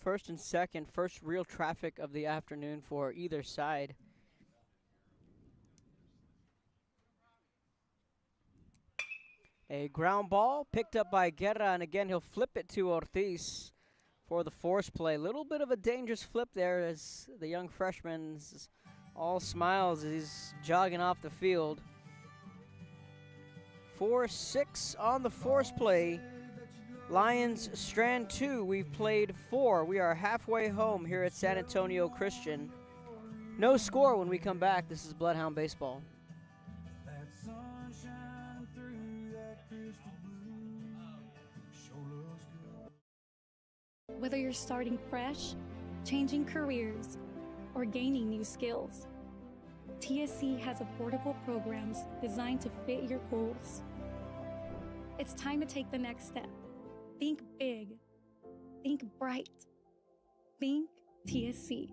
First and second, first real traffic of the afternoon for either side. A ground ball picked up by Guerra, and again he'll flip it to Ortiz for the force play. Little bit of a dangerous flip there as the young freshman all smiles as he's jogging off the field. 4-6 on the force play. Lions strand 2, we've played 4. We are halfway home here at San Antonio Christian. No score when we come back. This is Bloodhound Baseball.
Whether you're starting fresh, changing careers, or gaining new skills, TSC has affordable programs designed to fit your goals. It's time to take the next step. Think big. Think bright. Think TSC.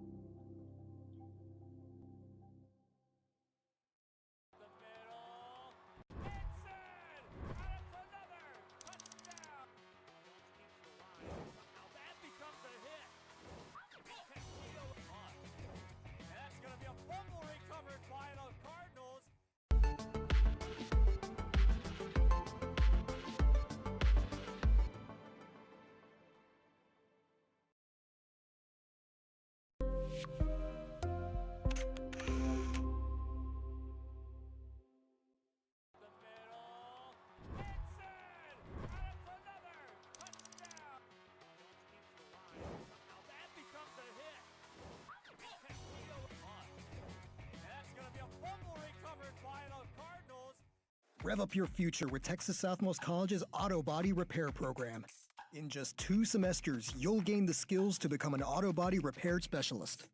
Rev up your future with Texas Southmost College's Auto Body Repair Program. In just 2 semesters, you'll gain the skills to become an auto body repair specialist.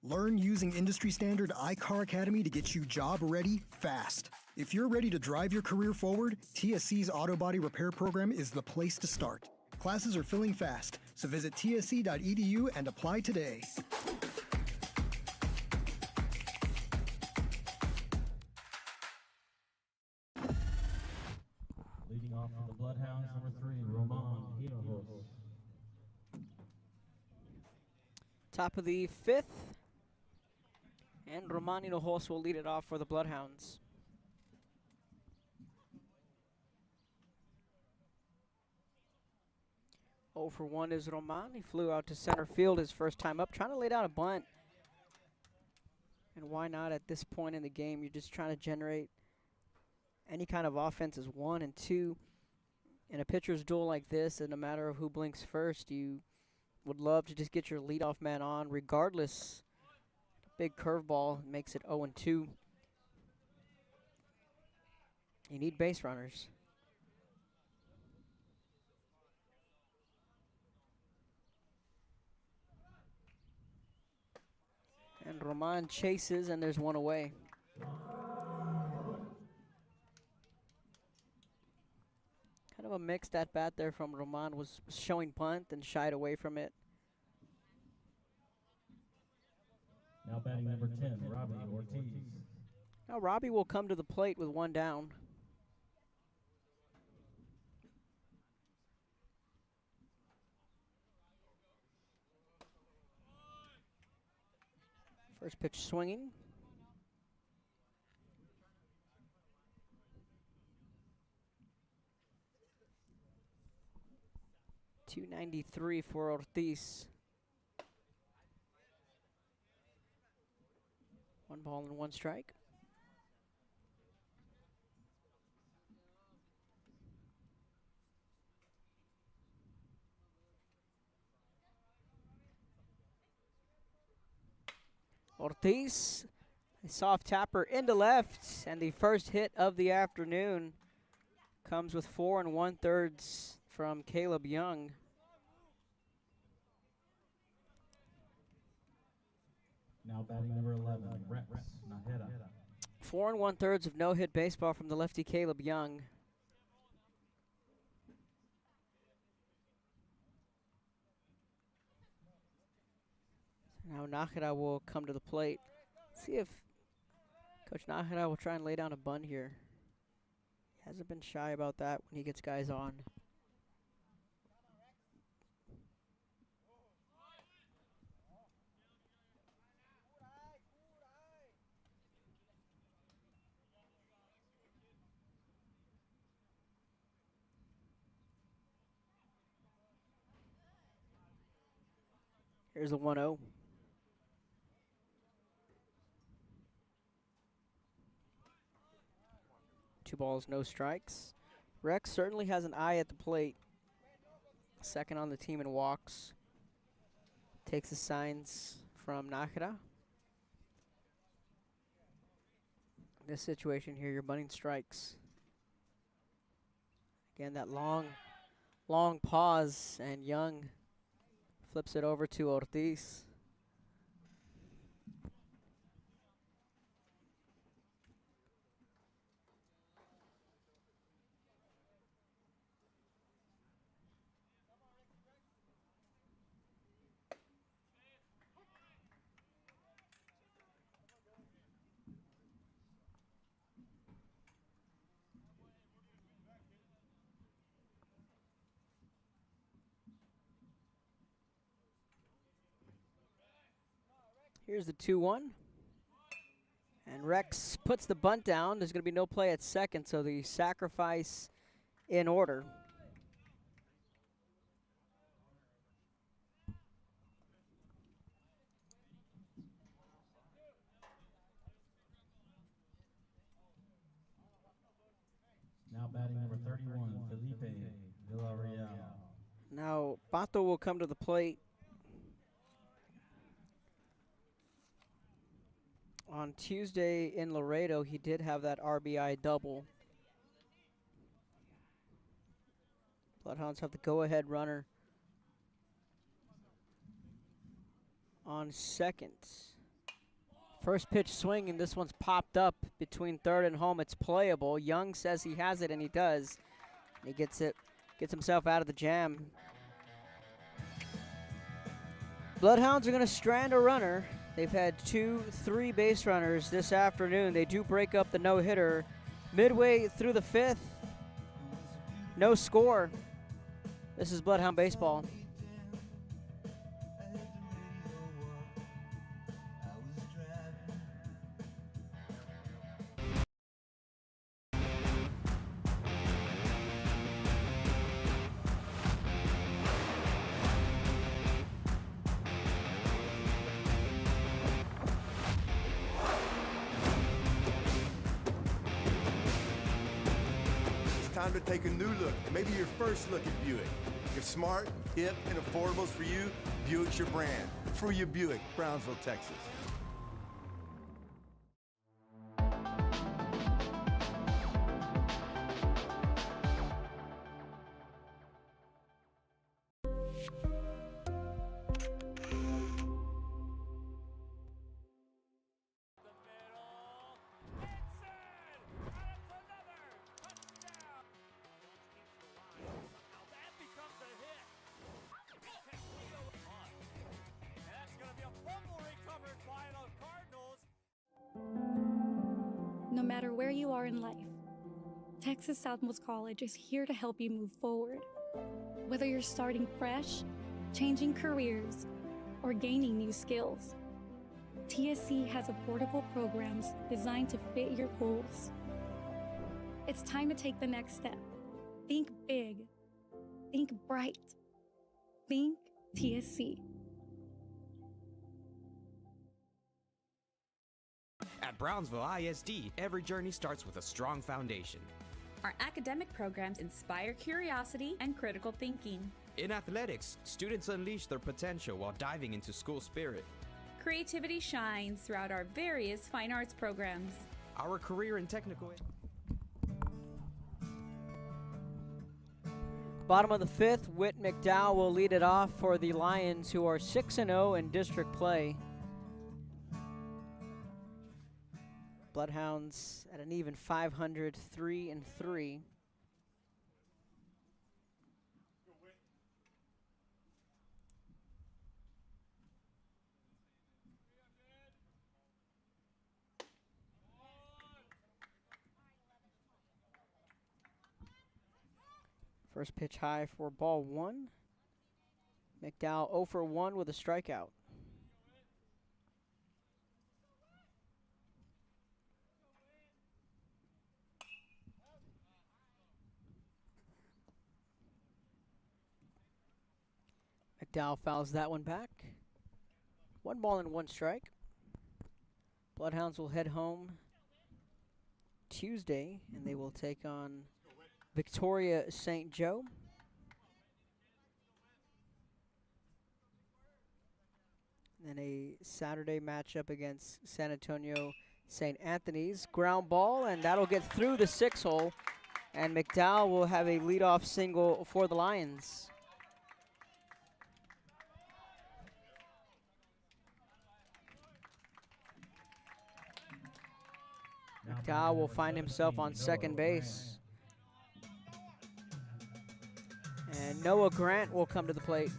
Learn using industry standard iCar Academy to get you job ready fast. If you're ready to drive your career forward, TSC's Auto Body Repair Program is the place to start. Classes are filling fast, so visit tsc.edu and apply today.
Leading off for the Bloodhounds, number 3, Roman Hinojos.
Top of the 5th. And Roman Hinojos will lead it off for the Bloodhounds. Oh for 1 is Roman. He flew out to center field his first time up, trying to lay down a bunt. And why not at this point in the game? You're just trying to generate any kind of offense as 1 and 2. In a pitcher's duel like this, in a matter of who blinks first, you would love to just get your leadoff man on, regardless. Big curveball makes it 0 and 2. You need base runners. And Roman chases, and there's 1 away. Kind of a mixed at bat there from Roman. Was showing bunt and shied away from it.
Now batting number 10, Robbie Ortiz.
Now Robbie will come to the plate with 1 down. First pitch swinging. .293 for Ortiz. 1 ball and 1 strike. Ortiz, a soft tapper into left, and the first hit of the afternoon comes with 4 1/3 from Caleb Young.
Now batting number 11, Rex Naheda.
4 1/3 of no-hit baseball from the lefty Caleb Young. Now Naheda will come to the plate. See if Coach Naheda will try and lay down a bunt here. He hasn't been shy about that when he gets guys on. Here's a 1-0. Two balls, no strikes. Rex certainly has an eye at the plate. Second on the team in walks. Takes the signs from Naheda. This situation here, you're bunting strikes. Again, that long pause, and Young flips it over to Ortiz. Here's the 2-1. And Rex puts the bunt down. There's going to be no play at second, so the sacrifice in order.
Now batting number 31, Felipe Villarreal.
Now Bato will come to the plate. On Tuesday in Laredo, he did have that RBI double. Bloodhounds have the go-ahead runner on second. First pitch swing, and this one's popped up between third and home. It's playable. Young says he has it, and he does. He gets himself out of the jam. Bloodhounds are going to strand a runner. They've had 2-3 base runners this afternoon. They do break up the no-hitter midway through the 5th. No score. This is Bloodhound Baseball.
Time to take a new look, and maybe your first look at Buick. If smart, hip, and affordable is for you, Buick's your brand. Fruya Buick, Brownsville, Texas.
No matter where you are in life, Texas Southmost College is here to help you move forward. Whether you're starting fresh, changing careers, or gaining new skills, TSC has affordable programs designed to fit your goals. It's time to take the next step. Think big. Think bright. Think TSC.
At Brownsville ISD, every journey starts with a strong foundation.
Our academic programs inspire curiosity and critical thinking.
In athletics, students unleash their potential while diving into school spirit.
Creativity shines throughout our various fine arts programs.
Our career and technical...
Bottom of the fifth, Whit McDowell will lead it off for the Lions, who are 6-0 in district play. Bloodhounds at an even 500, 3-3. First pitch high for ball one. McDowell 0 for 1 with a strikeout. McDowell fouls that one back. 1 ball and 1 strike. Bloodhounds will head home Tuesday, and they will take on Victoria St. Joe. Then a Saturday matchup against San Antonio St. Anthony's. Ground ball, and that'll get through the 6-hole. And McDowell will have a leadoff single for the Lions. McDowell will find himself on second base. And Noah Grant will come to the plate.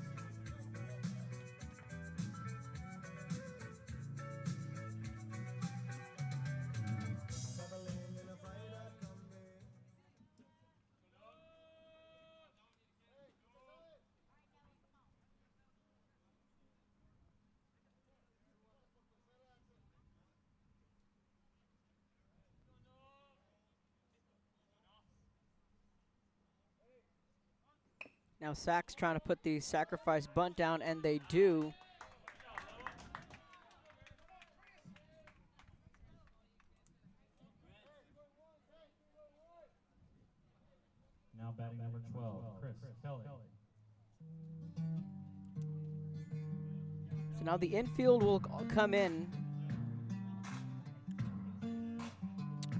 Now Sachs trying to put the sacrifice bunt down, and they do.
Now batting number 12, Chris Kelly.
So now the infield will come in.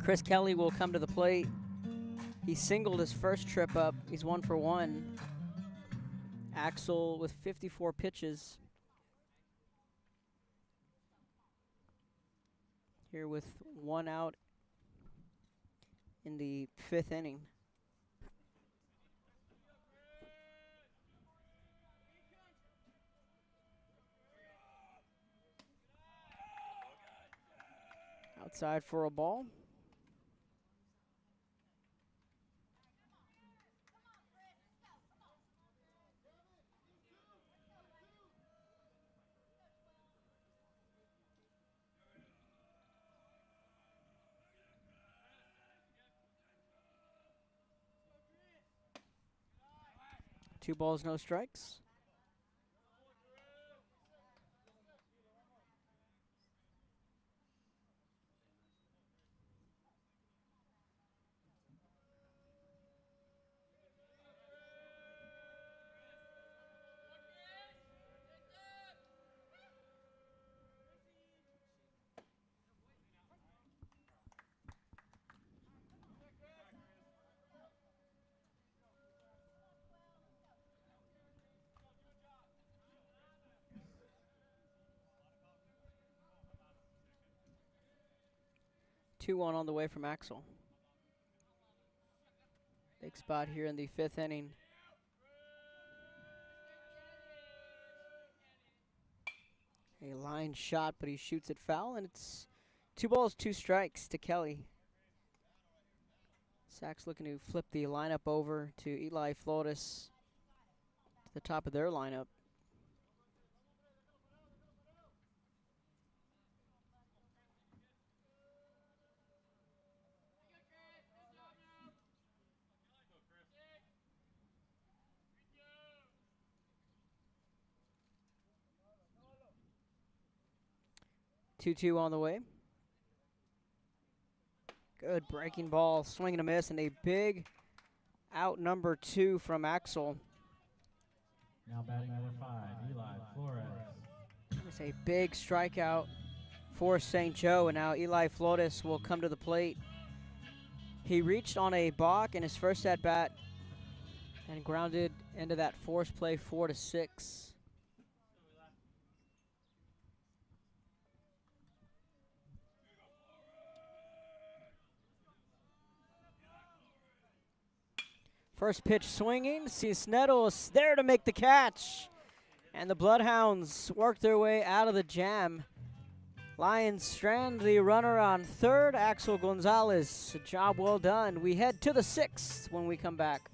Chris Kelly will come to the plate. He singled his first trip up. He's 1 for 1. Axel with 54 pitches. Here with 1 out in the 5th inning. Outside for a ball. 2 balls, no strikes. Two one on the way from Axel. Big spot here in the 5th inning. A line shot, but he shoots it foul, and it's 2 balls, 2 strikes to Kelly. Sacks looking to flip the lineup over to Eli Flores to the top of their lineup. Two on the way. Good breaking ball, swing and a miss, and a big out number 2 from Axel.
Now batting number 5, Eli Flores.
It's a big strikeout for St. Joe, and now Eli Flores will come to the plate. He reached on a balk in his first at-bat and grounded into that force play 4-6. First pitch swinging, Cisneros there to make the catch. And the Bloodhounds work their way out of the jam. Lions strand the runner on third, Axel Gonzalez. A job well done. We head to the 6th when we come back.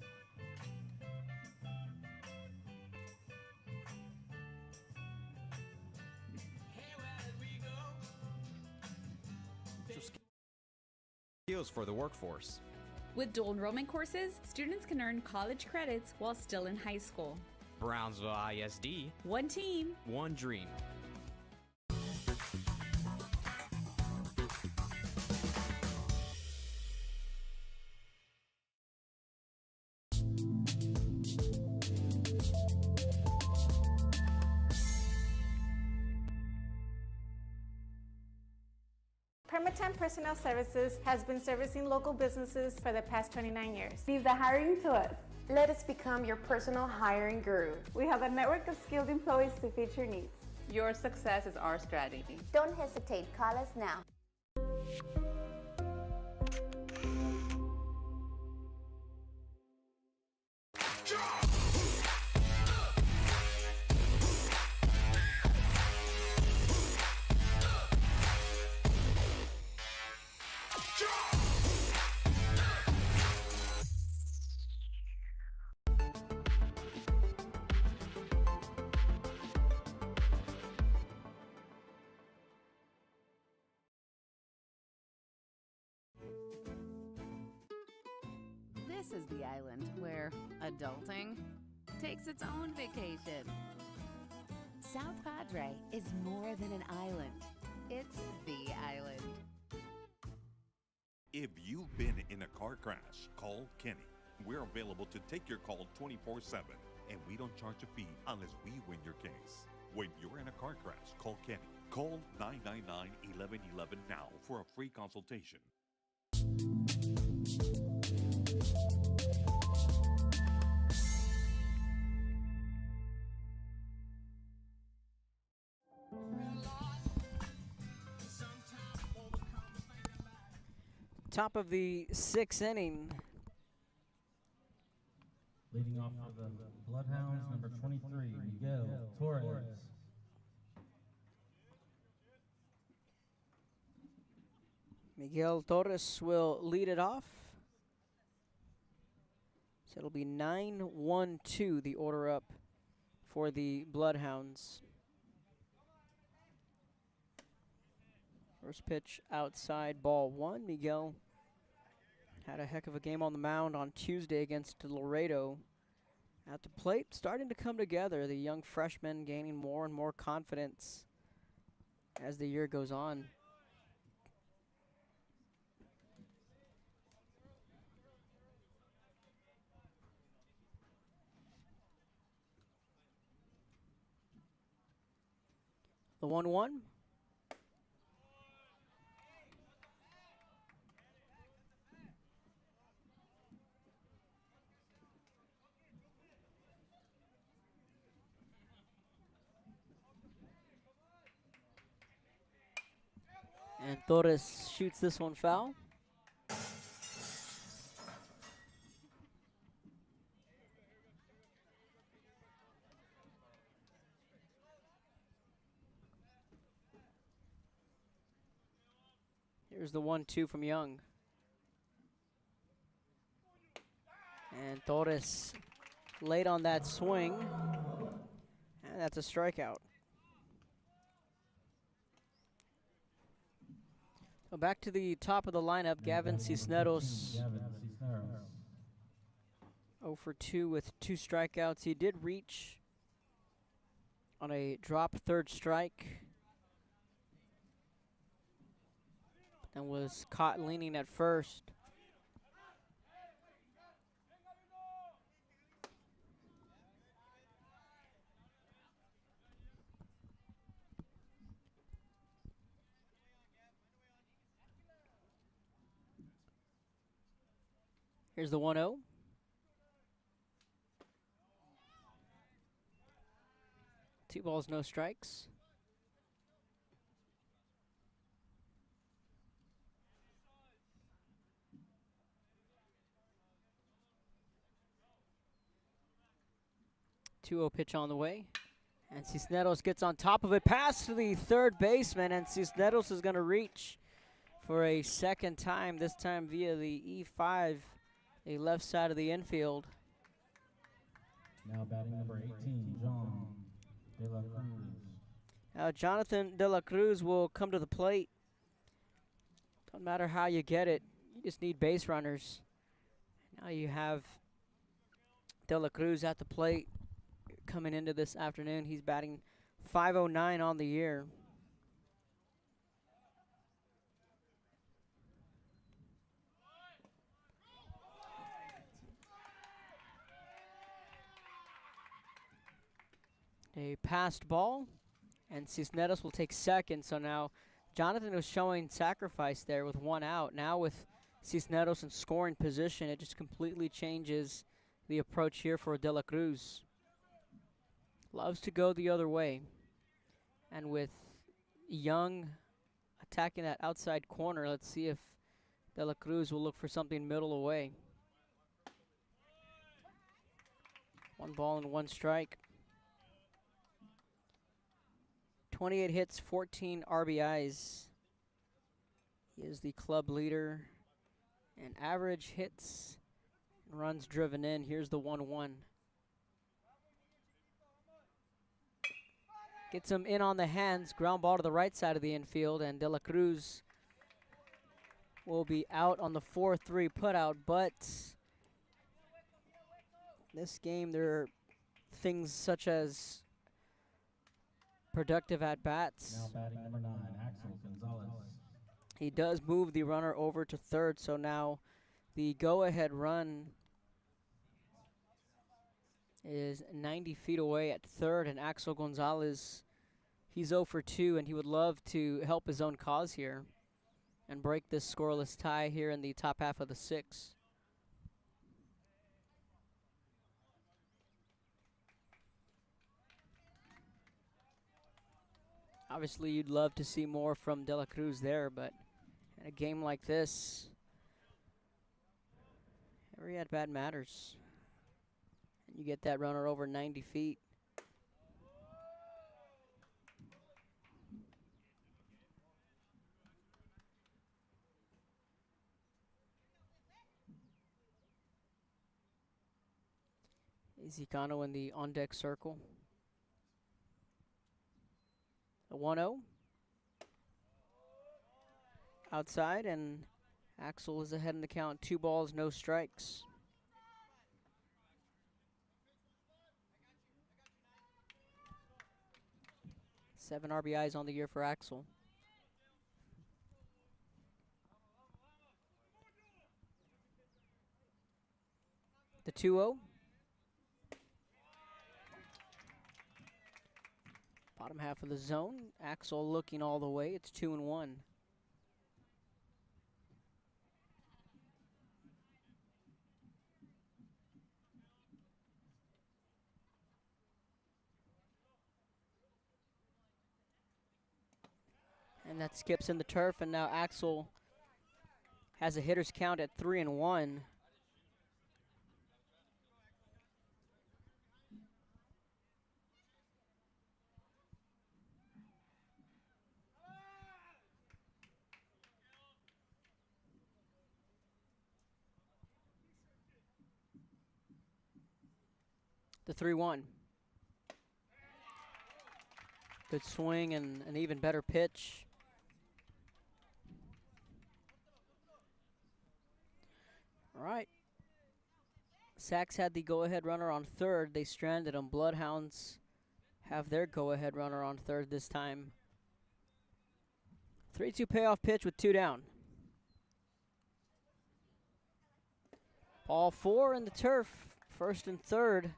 Skills for the workforce.
With dual enrollment courses, students can earn college credits while still in high school.
Brownsville ISD.
One team.
One dream.
Permatemp Personnel Services has been servicing local businesses for the past 29 years.
Leave the hiring to us. Let us become your personal hiring guru.
We have a network of skilled employees to fit your needs. Your success is our strategy.
Don't hesitate, call us now.
This is the island where adulting takes its own vacation. South Padre is more than an island. It's the island.
If you've been in a car crash, call Kenny. We're available to take your call 24/7, and we don't charge a fee unless we win your case. When you're in a car crash, call Kenny. Call 999-1111 now for a free consultation.
Top of the 6th inning.
Leading off for the Bloodhounds, number 23, Miguel Torres.
Miguel Torres will lead it off. So it'll be 9-1-2, the order up for the Bloodhounds. First pitch outside, ball 1. Miguel had a heck of a game on the mound on Tuesday against Laredo. At the plate, starting to come together. The young freshman gaining more and more confidence as the year goes on. The 1-1. And Torres shoots this one foul. Here's the 1-2 from Young. And Torres late on that swing. And that's a strikeout. So back to the top of the lineup, Gavin Cisneros. 0 for 2 with 2 strikeouts. He did reach on a drop third strike and was caught leaning at first. Here's the 1-0. Two balls, no strikes. Two-0 pitch on the way. And Cisneros gets on top of it, pass to the third baseman, and Cisneros is going to reach for a second time, this time via the E5, the left side of the infield.
Now batting number 18, John De La Cruz.
Now Jonathan De La Cruz will come to the plate. Don't matter how you get it, you just need base runners. Now you have De La Cruz at the plate coming into this afternoon. He's batting .509 on the year. A passed ball, and Cisneros will take second. So now Jonathan was showing sacrifice there with 1 out. Now with Cisneros in scoring position, it just completely changes the approach here for De La Cruz. Loves to go the other way. And with Young attacking that outside corner, let's see if De La Cruz will look for something middle away. 1 ball and 1 strike. 28 hits, 14 RBIs. He is the club leader in average hits and runs driven in. Here's the 1-1. Gets him in on the hands, ground ball to the right side of the infield, and De La Cruz will be out on the 4-3 putout, but this game there are things such as productive at-bats.
Now batting number 9, Axel Gonzalez.
He does move the runner over to third, so now the go-ahead run is 90 feet away at third, and Axel Gonzalez, he's 0 for 2, and he would love to help his own cause here and break this scoreless tie here in the top half of the 6th. Obviously, you'd love to see more from De La Cruz there, but in a game like this, every at-bat matters. And you get that runner over 90 feet. Izicano in the on-deck circle. A 1-0. Outside, and Axel is ahead in the count. 2 balls, no strikes. 7 RBIs on the year for Axel. The 2-0. Bottom half of the zone. Axel looking all the way. It's 2-1. And that skips in the turf, and now Axel has a hitter's count at 3-1. The 3-1. Good swing and an even better pitch. All right. Sachs had the go-ahead runner on third. They stranded him. Bloodhounds have their go-ahead runner on third this time. 3-2 payoff pitch with 2 down. Ball 4 in the turf. First and third.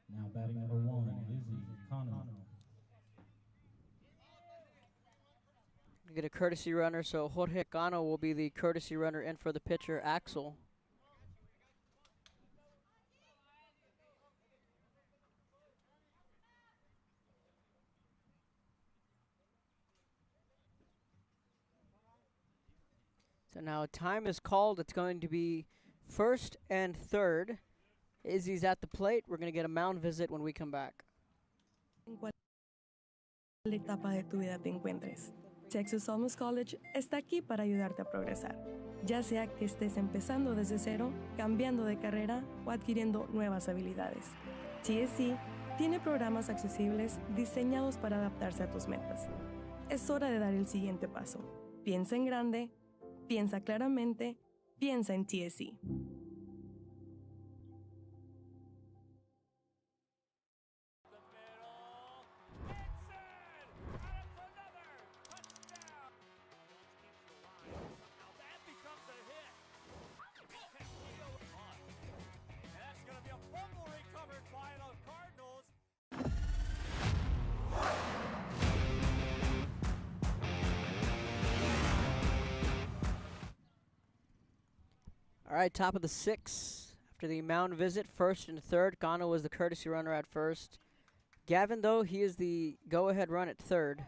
Now batting number 1, Izzy Cano.
Get a courtesy runner, so Jorge Cano will be the courtesy runner in for the pitcher, Axel. So now a time is called. It's going to be first and third. Izzy's at the plate. We're going to get a mound visit when we come back.
En cualquier etapa de tu vida te encuentres, Texas Alamos College está aquí para ayudarte a progresar, ya sea que estés empezando desde cero, cambiando de carrera o adquiriendo nuevas habilidades. TSC tiene programas accesibles diseñados para adaptarse a tus metas. Es hora de dar el siguiente paso. Piensa en grande, piensa claramente, piensa en TSC.
All right, top of the 6th. After the mound visit, first and third. Cano was the courtesy runner at first. Gavin, though, he is the go-ahead run at third.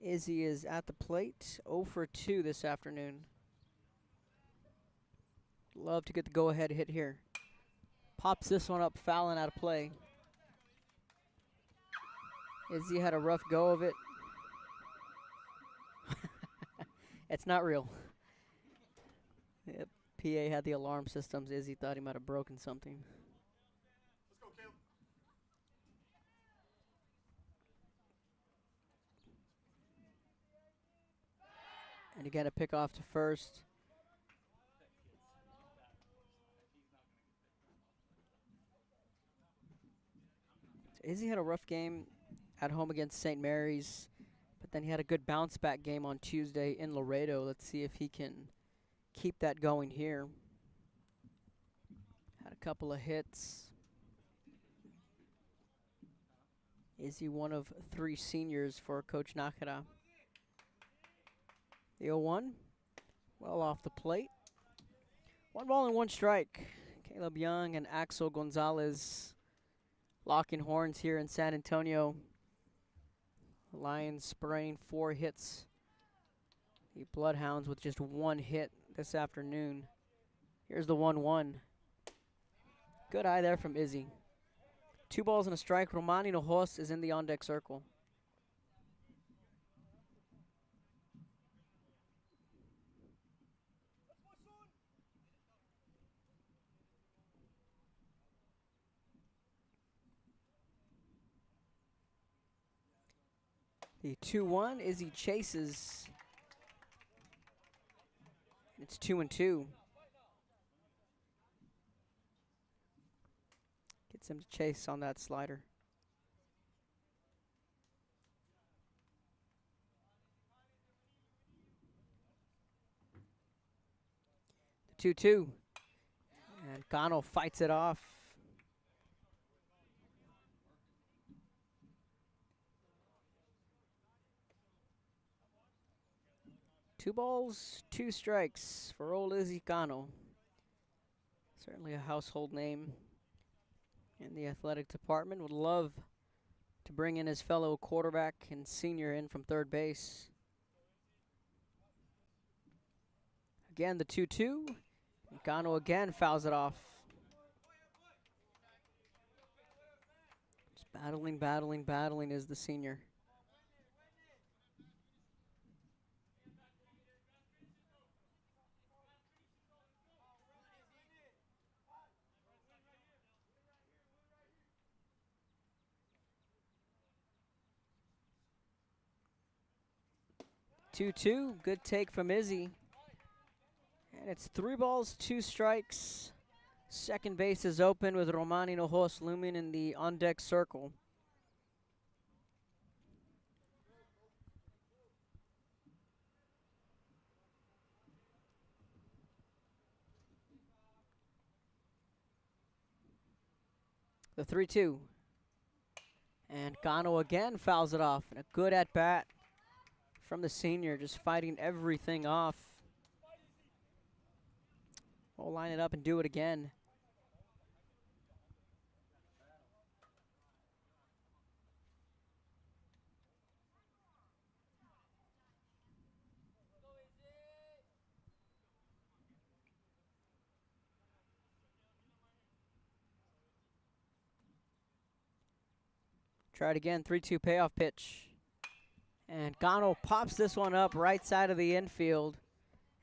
Izzy is at the plate, 0 for 2 this afternoon. Love to get the go-ahead hit here. Pops this one up, foul and out of play. Izzy had a rough go of it. It's not real. Yep. PA had the alarm systems. Izzy thought he might have broken something.
Let's go, Caleb.
And again, a pick off to first. So Izzy had a rough game at home against St. Mary's, but then he had a good bounce back game on Tuesday in Laredo. Let's see if he can keep that going here. Had a couple of hits. Izzy one of 3 seniors for Coach Nakara. The 0-1, well off the plate. 1 ball and 1 strike. Caleb Young and Axel Gonzalez locking horns here in San Antonio. Lions spraying 4 hits. The Bloodhounds with just 1 hit this afternoon. Here's the 1-1. Good eye there from Izzy. 2 balls and a strike. Romani Nojos is in the on-deck circle. The 2-1, Izzy chases. It's 2-2. Gets him to chase on that slider. The 2-2. And Gano fights it off. Two balls, two strikes for old Izzy Gano. Certainly a household name in the athletic department. Would love to bring in his fellow quarterback and senior in from third base. Again, the 2-2. Gano again fouls it off. Just battling is the senior. Two, good take from Izzy. And it's 3 balls, 2 strikes. Second base is open with Romani Nojos looming in the on-deck circle. The 3-2. And Gano again fouls it off. And a good at-bat from the senior, just fighting everything off. We'll line it up and do it again. Try it again, 3-2 payoff pitch. And Gano pops this one up right side of the infield.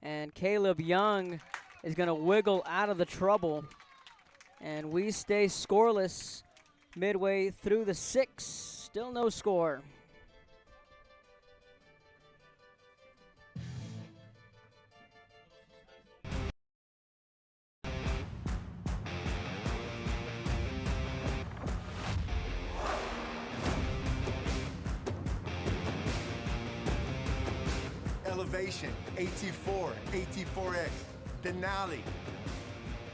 And Caleb Young is going to wiggle out of the trouble. And we stay scoreless midway through the 6th. Still no score.
Elevation, AT4, AT4X, Denali.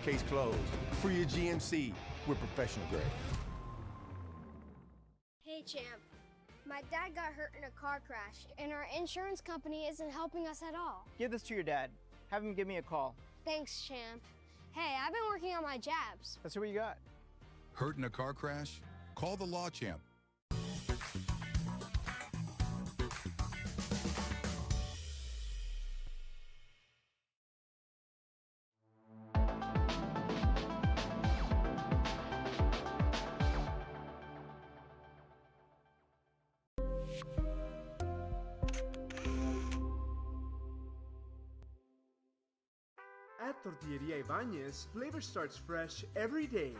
Case closed. For your GMC, we're professional grade.
Hey, champ. My dad got hurt in a car crash, and our insurance company isn't helping us at all.
Give this to your dad. Have him give me a call.
Thanks, champ. Hey, I've been working on my jabs.
Let's see what you got.
Hurt in a car crash? Call the Law Champ.
At Tortilleria Ibañez, flavor starts fresh every day.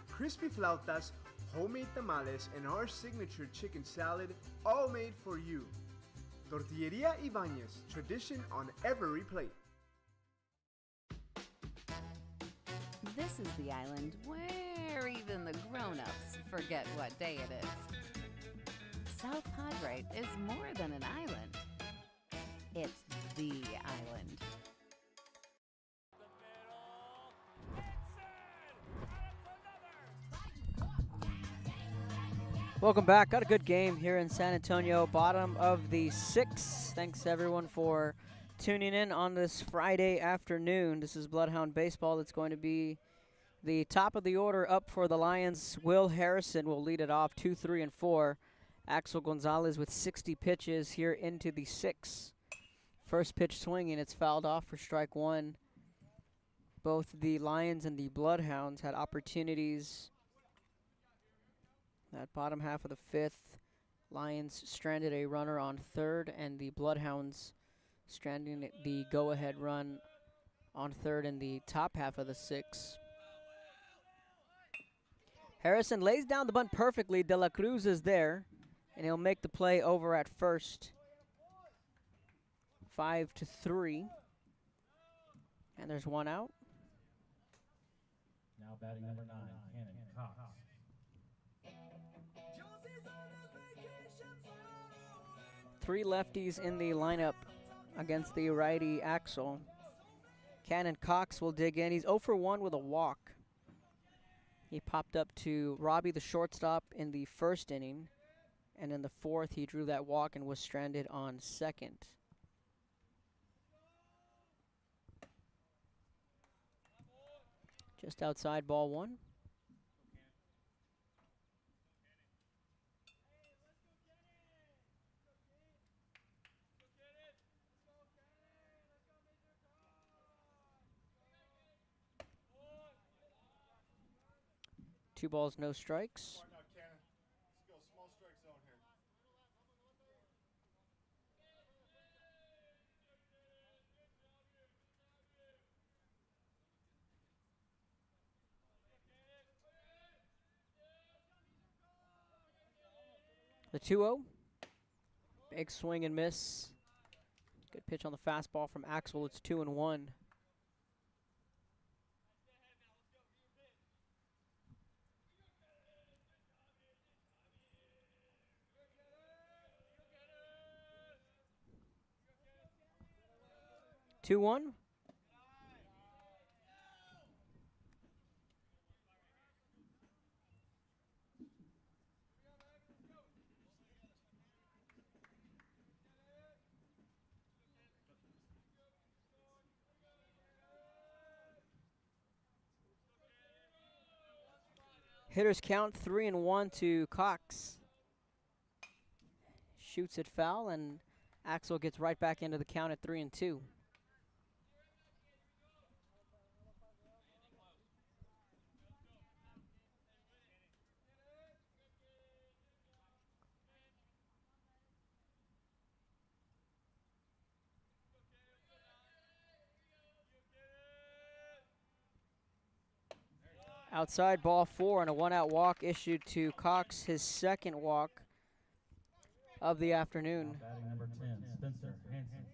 Crispy flautas, homemade tamales, and our signature chicken salad, all made for you. Tortilleria Ibañez, tradition on every plate.
This is the island where even the grown-ups forget what day it is. South Padre is more than an island. It's the island.
Welcome back. Got a good game here in San Antonio, bottom of the 6th. Thanks everyone for tuning in on this Friday afternoon. This is Bloodhound Baseball. It's going to be the top of the order up for the Lions. Will Harrison will lead it off, 2, 3, and 4. Axel Gonzalez with 60 pitches here into the 6th. First pitch swinging, it's fouled off for strike 1. Both the Lions and the Bloodhounds had opportunities. That bottom half of the 5th, Lions stranded a runner on 3rd, and the Bloodhounds stranding the go-ahead run on 3rd in the top half of the 6th. Harrison lays down the bunt perfectly. De La Cruz is there, And he'll make the play over at first. 5-3. And there's one out.
Now batting number 9, Cannon Cox.
Three lefties in the lineup against the righty Axel. Cannon Cox will dig in. He's 0 for 1 with a walk. He popped up to Robbie, the shortstop, in the first inning. And in the fourth, he drew that walk and was stranded on second. Just outside ball one. Two balls, no strikes. 2-0. Big swing and miss. Good pitch on the fastball from Axel. It's 2-1. Two one. Hitters count 3-1 to Cox. Shoots it foul, and Axel gets right back into the count at 3-2. Outside ball 4 and a one-out walk issued to Cox, his second walk of the afternoon.
Now batting number 10, Spencer Hansen.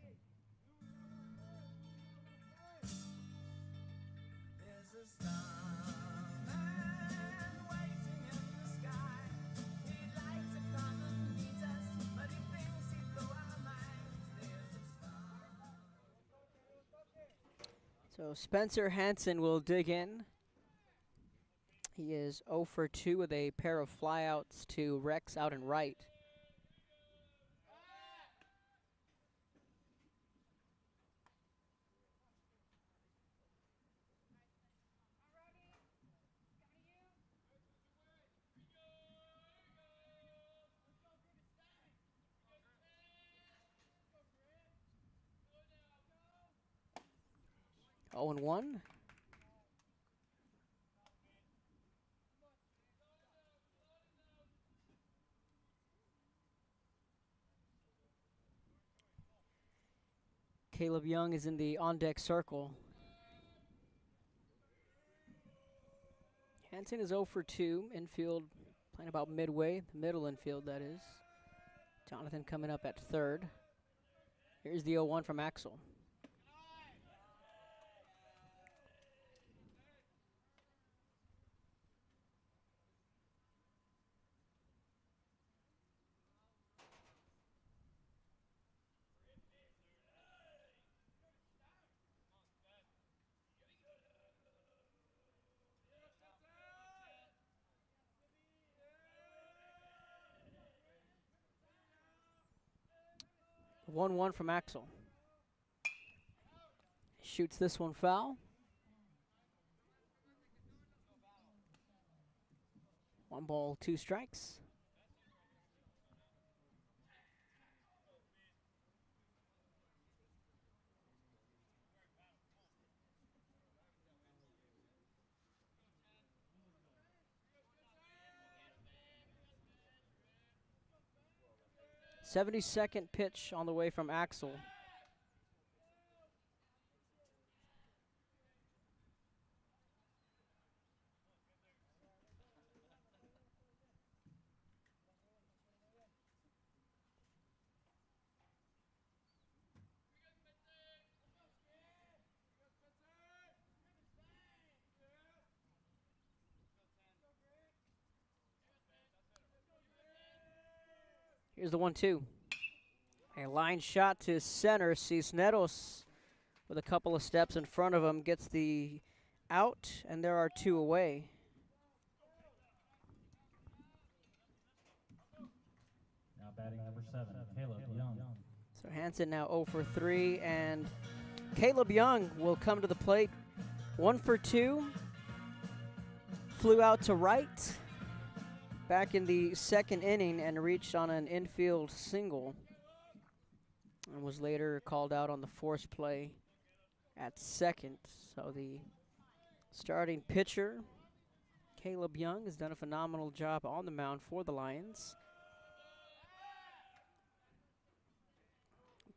So Spencer Hansen will dig in. He is 0 for 2 with a pair of flyouts to Rex out and right. Oh and 1. Caleb Young is in the on-deck circle. Hansen is 0 for 2. Infield playing about midway, the middle infield, that is. Jonathan coming up at third. Here's the 0-1 from Axel. The 1-1 from Axel. Shoots this one foul. One ball, two strikes. '72nd pitch on the way from Axel. Here's the 1-2. A line shot to center. Cisneros with a couple of steps in front of him gets the out, and there are 2 away.
Now batting number 7, Caleb Young.
So Hansen now 0 for 3, and Caleb Young will come to the plate. 1 for 2. Flew out to right back in the second inning and reached on an infield single, and was later called out on the force play at second. So the starting pitcher, Caleb Young, has done a phenomenal job on the mound for the Lions.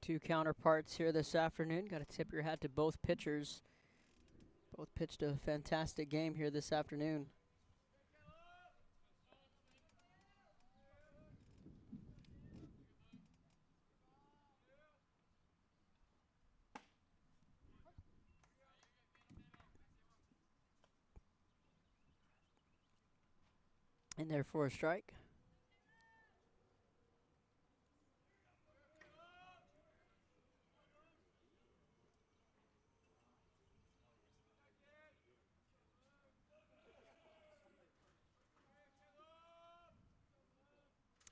2 counterparts here this afternoon. Got to tip your hat to both pitchers. Both pitched a fantastic game here this afternoon. In there for a strike.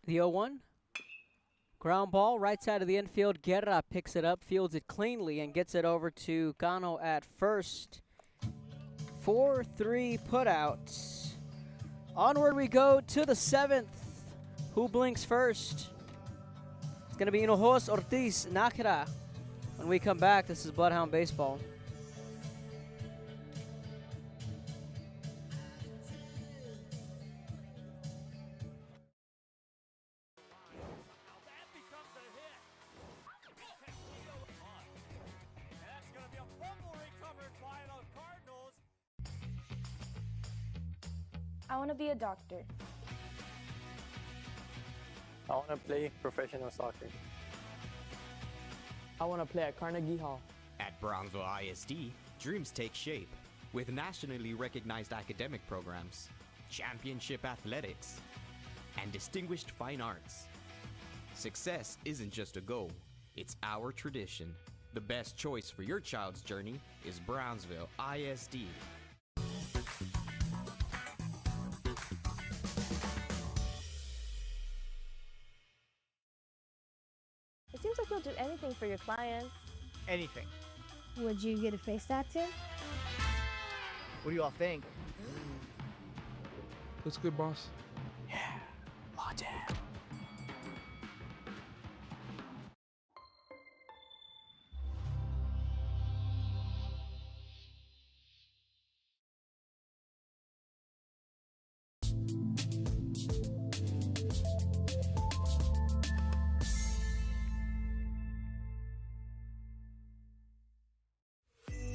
The 0-1. Ground ball, right side of the infield. Guerra picks it up, fields it cleanly, and gets it over to Cano at first. 4-3 putouts. Onward we go to the 7th. Who blinks first? It's going to be Hinojos, Ortiz, Nakira. When we come back, this is Bloodhound Baseball.
I want to be a doctor.
I want to play professional soccer.
I want to play at Carnegie Hall.
At Brownsville ISD, dreams take shape with nationally recognized academic programs, championship athletics, and distinguished fine arts. Success isn't just a goal, it's our tradition. The best choice for your child's journey is Brownsville ISD.
It seems like you'll do anything for your clients.
Anything.
Would you get a face tattoo?
What do you all think?
Looks good, boss.
Yeah, law jam.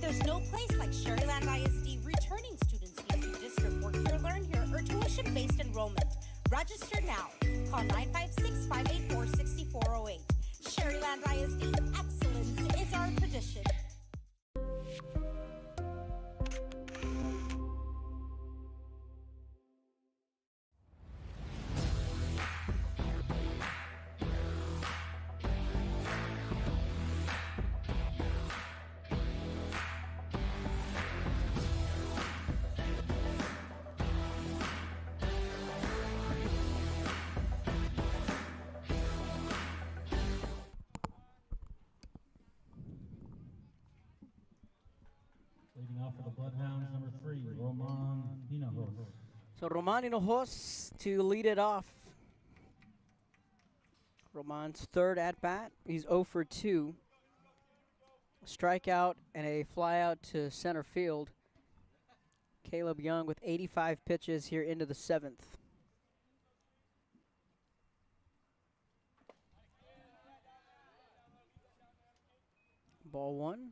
There's no place like Sherryland ISD returning students need to district work here, learn here, or tuition-based enrollment. Register now. Call 956-584-6408. Sherryland ISD, excellence is our tradition.
Leading off for the Bloodhounds, number 3, Roman Hinojos.
So Roman Hinojos to lead it off. Roman's third at bat. He's 0 for 2. Strikeout and a fly out to center field. Caleb Young with 85 pitches here into the 7th. Ball 1.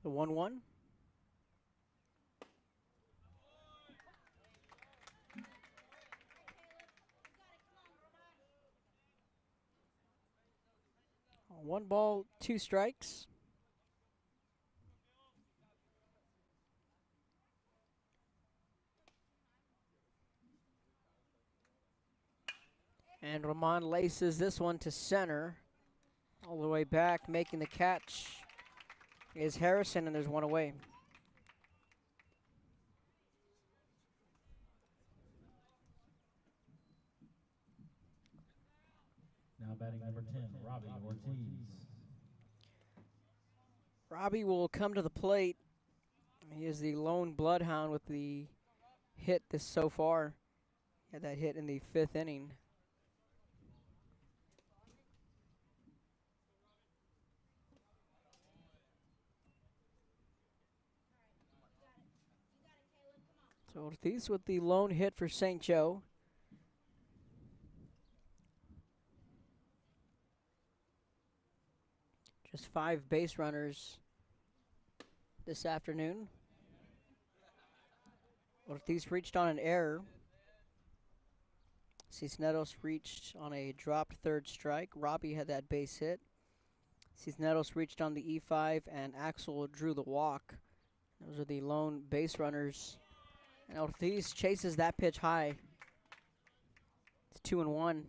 The 1-1. One ball, 2 strikes. And Roman laces this one to center. All the way back, making the catch is Harrison, and there's one away.
Now batting number 10, Robbie Ortiz.
Robbie will come to the plate. He is the lone bloodhound with the hit this so far. He had that hit in the 5th inning. So Ortiz with the lone hit for St. Joe. Just 5 base runners this afternoon. Ortiz reached on an error. Cisneros reached on a dropped 3rd strike. Robbie had that base hit. Cisneros reached on the E5, and Axel drew the walk. Those are the lone base runners. And Ortiz chases that pitch high. It's 2-1.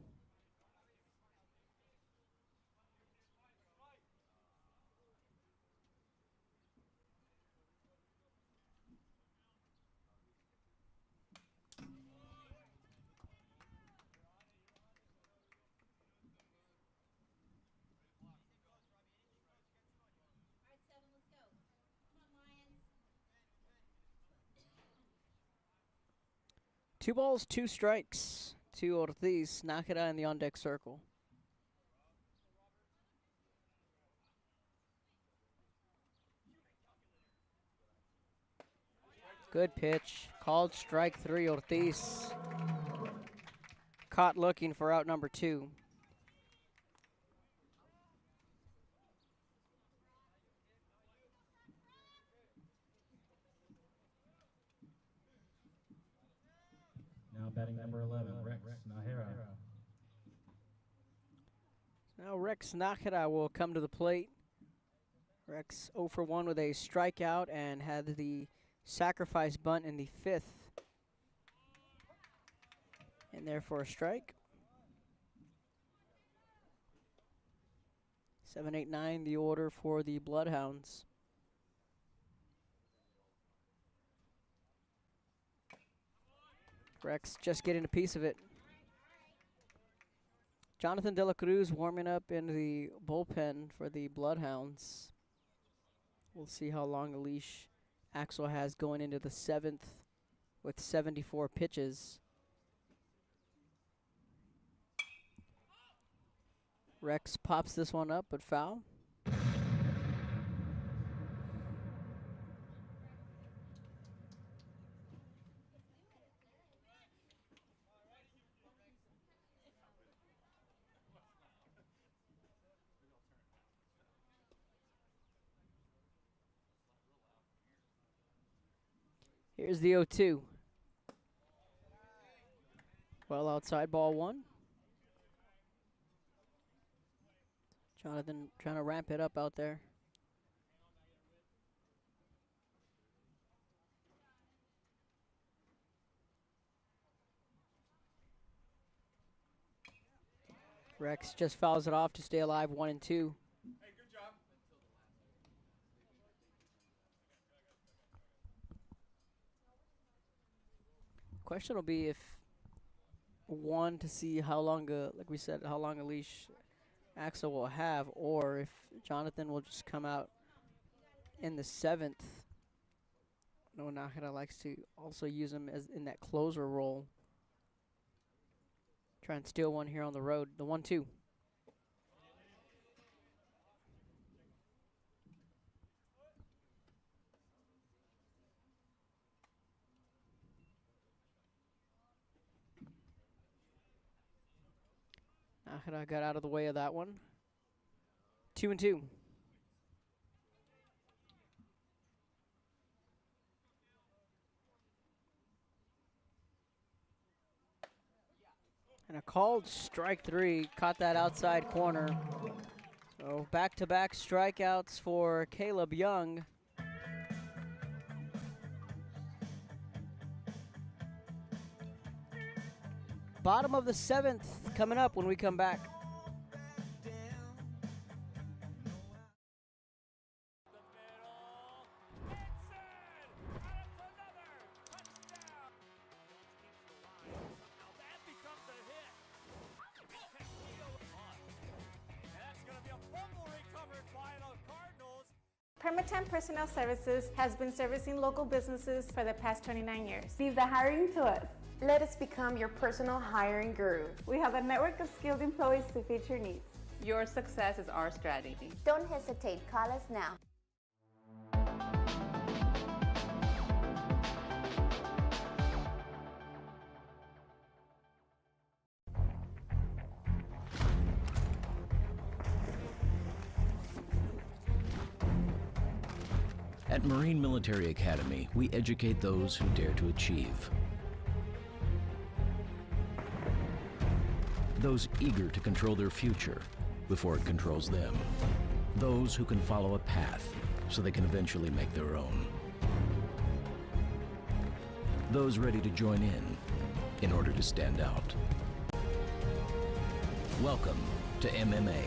Two balls, 2 strikes to Ortiz. Nakada in the on-deck circle. Good pitch. Called strike 3, Ortiz. Caught looking for out number 2.
Now batting number 11, Rex Nahara.
Now Rex Nakada will come to the plate. Rex 0 for 1 with a strikeout and had the sacrifice bunt in the 5th. In there for a strike. 7, 8, 9 the order for the Bloodhounds. Rex just getting a piece of it. Jonathan De La Cruz warming up in the bullpen for the Bloodhounds. We'll see how long a leash Axel has going into the 7th with 74 pitches. Rex pops this one up, but foul. Here's the 0-2. Well outside, ball 1. Jonathan trying to ramp it up out there. Rex just fouls it off to stay alive, 1 and 2.
Hey, good job.
Question will be if one to see how long, like we said, how long a leash Axel will have, or if Jonathan will just come out in the 7th. No, Nakada likes to also use him as in that closer role. Try and steal one here on the road. The 1-2. Nakada got out of the way of that one. 2 and 2. And a called strike three, caught that outside corner. So back-to-back strikeouts for Caleb Young. Bottom of the 7th coming up when we come back.
Permatemp Personnel Services has been servicing local businesses for the past 29 years.
Leave the hiring to us.
Let us become your personal hiring guru.
We have a network of skilled employees to fit your needs. Your success is our strategy.
Don't hesitate, call us now.
At Marine Military Academy, we educate those who dare to achieve. Those eager to control their future before it controls them. Those who can follow a path so they can eventually make their own. Those ready to join in order to stand out. Welcome to MMA,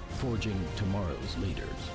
forging tomorrow's leaders.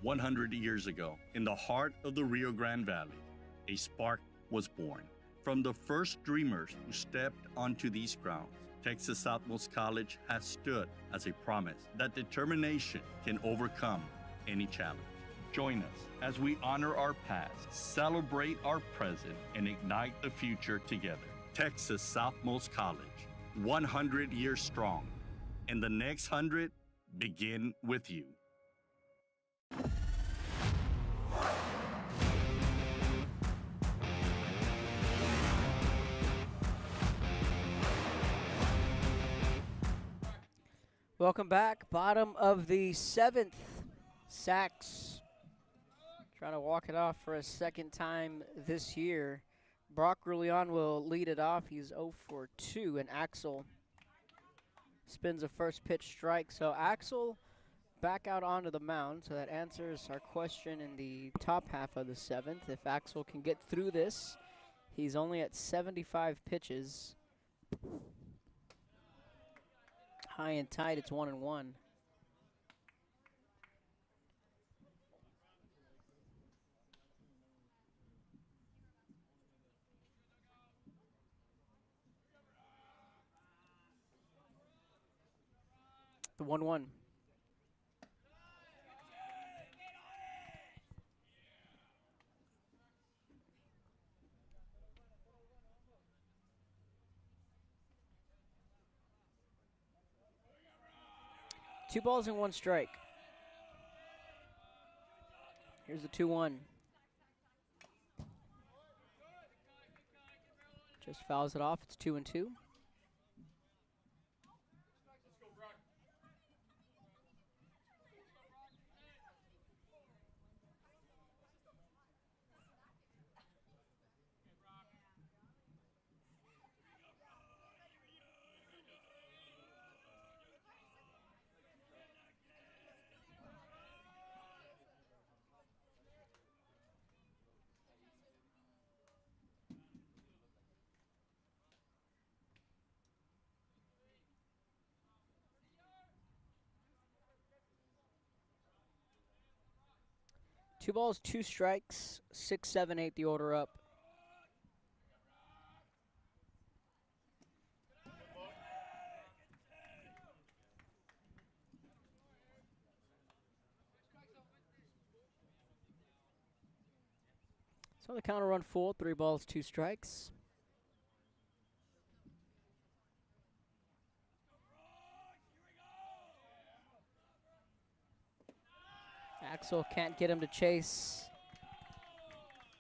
"100 years ago, in the heart of the Rio Grande Valley, a spark was born. From the first dreamers who stepped onto these grounds, Texas Southmost College has stood as a promise that determination can overcome any challenge. Join us as we honor our past, celebrate our present, and ignite the future together. Texas Southmost College, 100 years strong, and the next 100 begin with you."
Welcome back. Bottom of the 7th. Sacks trying to walk it off for a second time this year. Brock Roulion will lead it off. He's 0 for 2, and Axel spins a first pitch strike. So Axel back out onto the mound. So that answers our question in the top half of the 7th. If Axel can get through this, he's only at 75 pitches. High and tight, it's 1-1. The 1-1. Two balls and one strike. Here's the 2-1. Just fouls it off. It's 2-2. Two balls, two strikes, 6, 7, 8, the order up. So the counter run full, 3 balls, 2 strikes. Axel can't get him to chase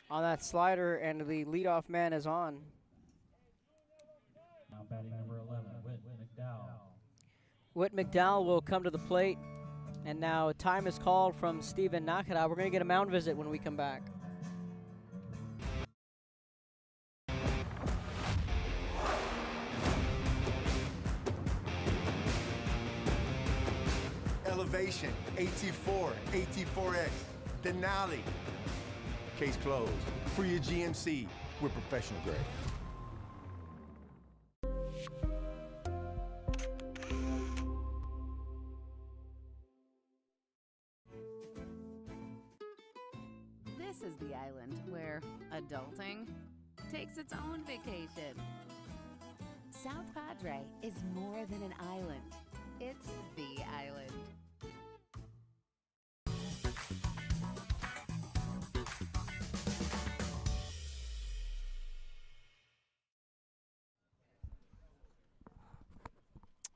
on that slider, and the leadoff man is on.
Now batting number 11, Whit McDowell.
Whit McDowell will come to the plate And now time is called from Steven Nakara. We're going to get a mound visit when we come back.
Elevation, AT4, AT4X, Denali. Case closed. For your GMC, we're professional grade.
This is the island where adulting takes its own vacation. South Padre is more than an island. It's the island.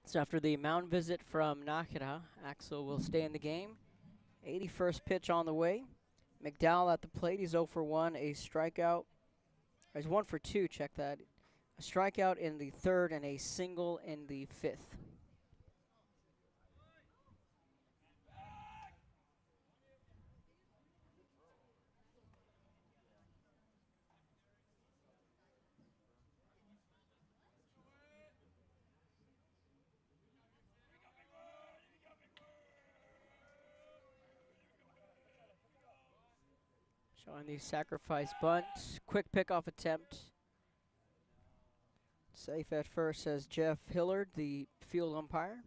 So after the mound visit from Nakara, Axel will stay in the game. 81st pitch on the way. McDowell at the plate. He's 0 for 1, a strikeout. He's 1 for 2, check that. A strikeout in the third and a single in the fifth. Showing the sacrifice bunt. Quick pickoff attempt. Safe at first, says Jeff Hillard, the field umpire.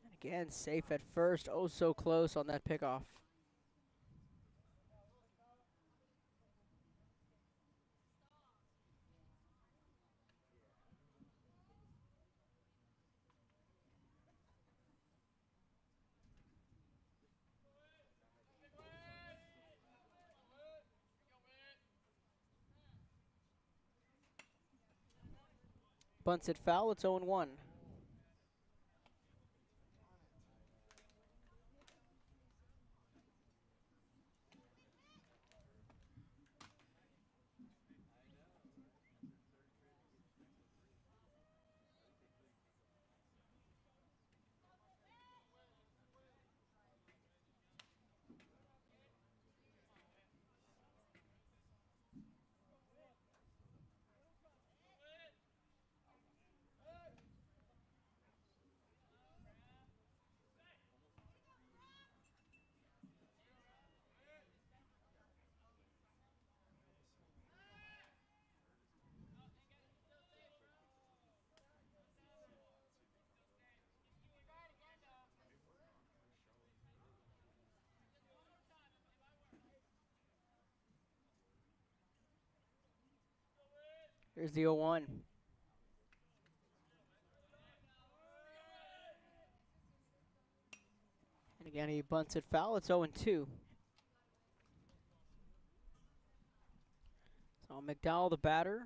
And again, safe at first. Oh, so close on that pickoff. Bunts it foul, it's 0-1. Here's the 0-1. And again, he bunts it foul. It's 0-2. So McDowell, the batter.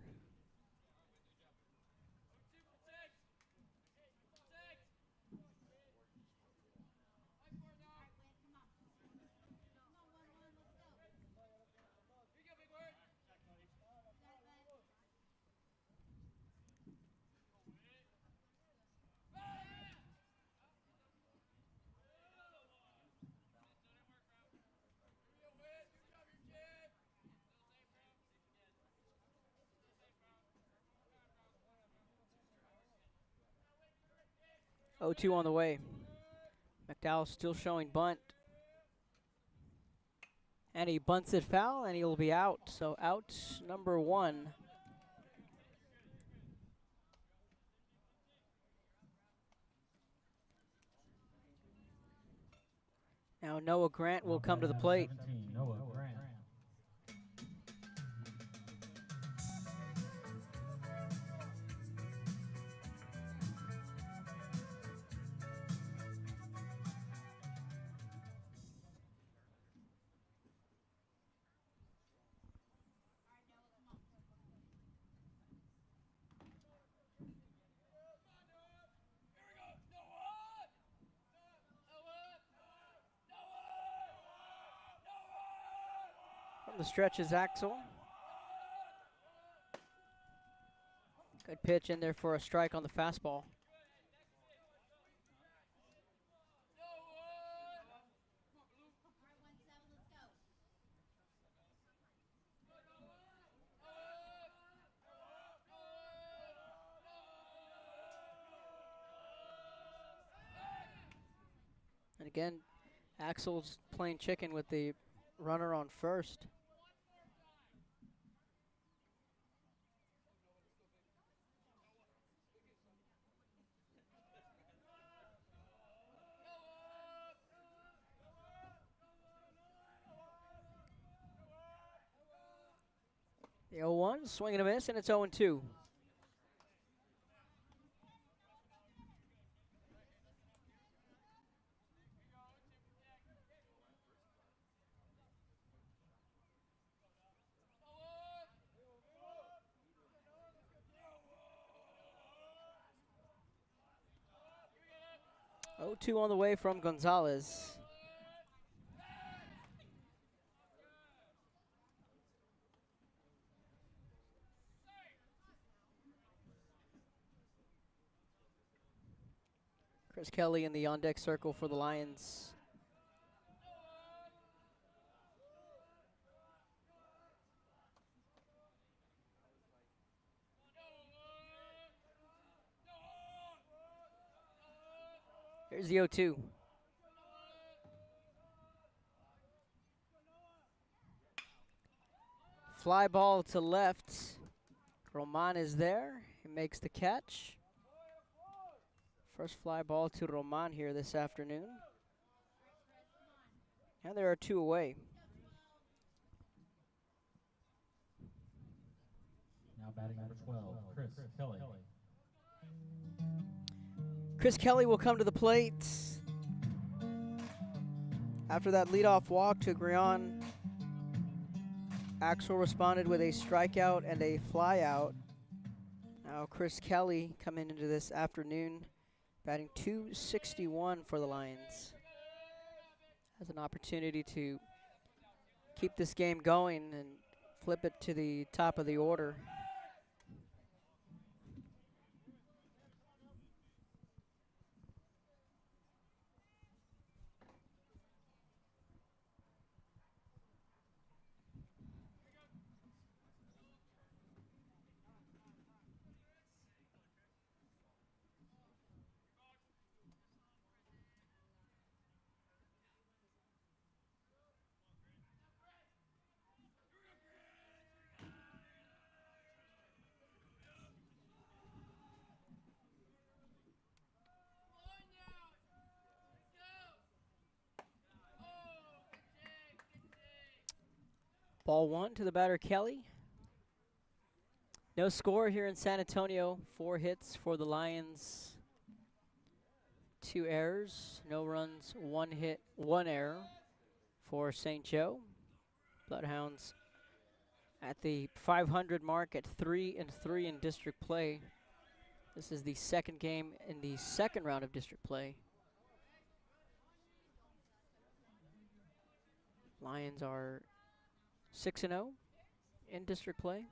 Oh, 2 on the way. McDowell still showing bunt. And he bunts it foul, and he'll be out. So out number 1. Now Noah Grant will come to the plate.
17, Noah Grant.
From the stretch is Axel. Good pitch in there for a strike on the fastball. And again, Axel's playing chicken with the runner on first. The 0-1, swing and a miss, and it's 0-2. Oh, 2 on the way from Gonzalez. Chris Kelly in the on-deck circle for the Lions. Here's the 0-2. Fly ball to left. Roman is there. He makes the catch. First fly ball to Roman here this afternoon. And there are 2 away.
Now batting number 12, Chris Kelly.
Chris Kelly will come to the plate. After that leadoff walk to Grion, Axel responded with a strikeout and a flyout. Now Chris Kelly coming into this afternoon, batting .261 for the Lions. Has an opportunity to keep this game going and flip it to the top of the order. Ball 1 to the batter, Kelly. No score here in San Antonio. 4 hits for the Lions. 2 errors. No runs, 1 hit, 1 error for St. Joe. Bloodhounds at the 500 mark at 3-3 in district play. This is the second game in the second round of district play. Lions are 6-0 in district play.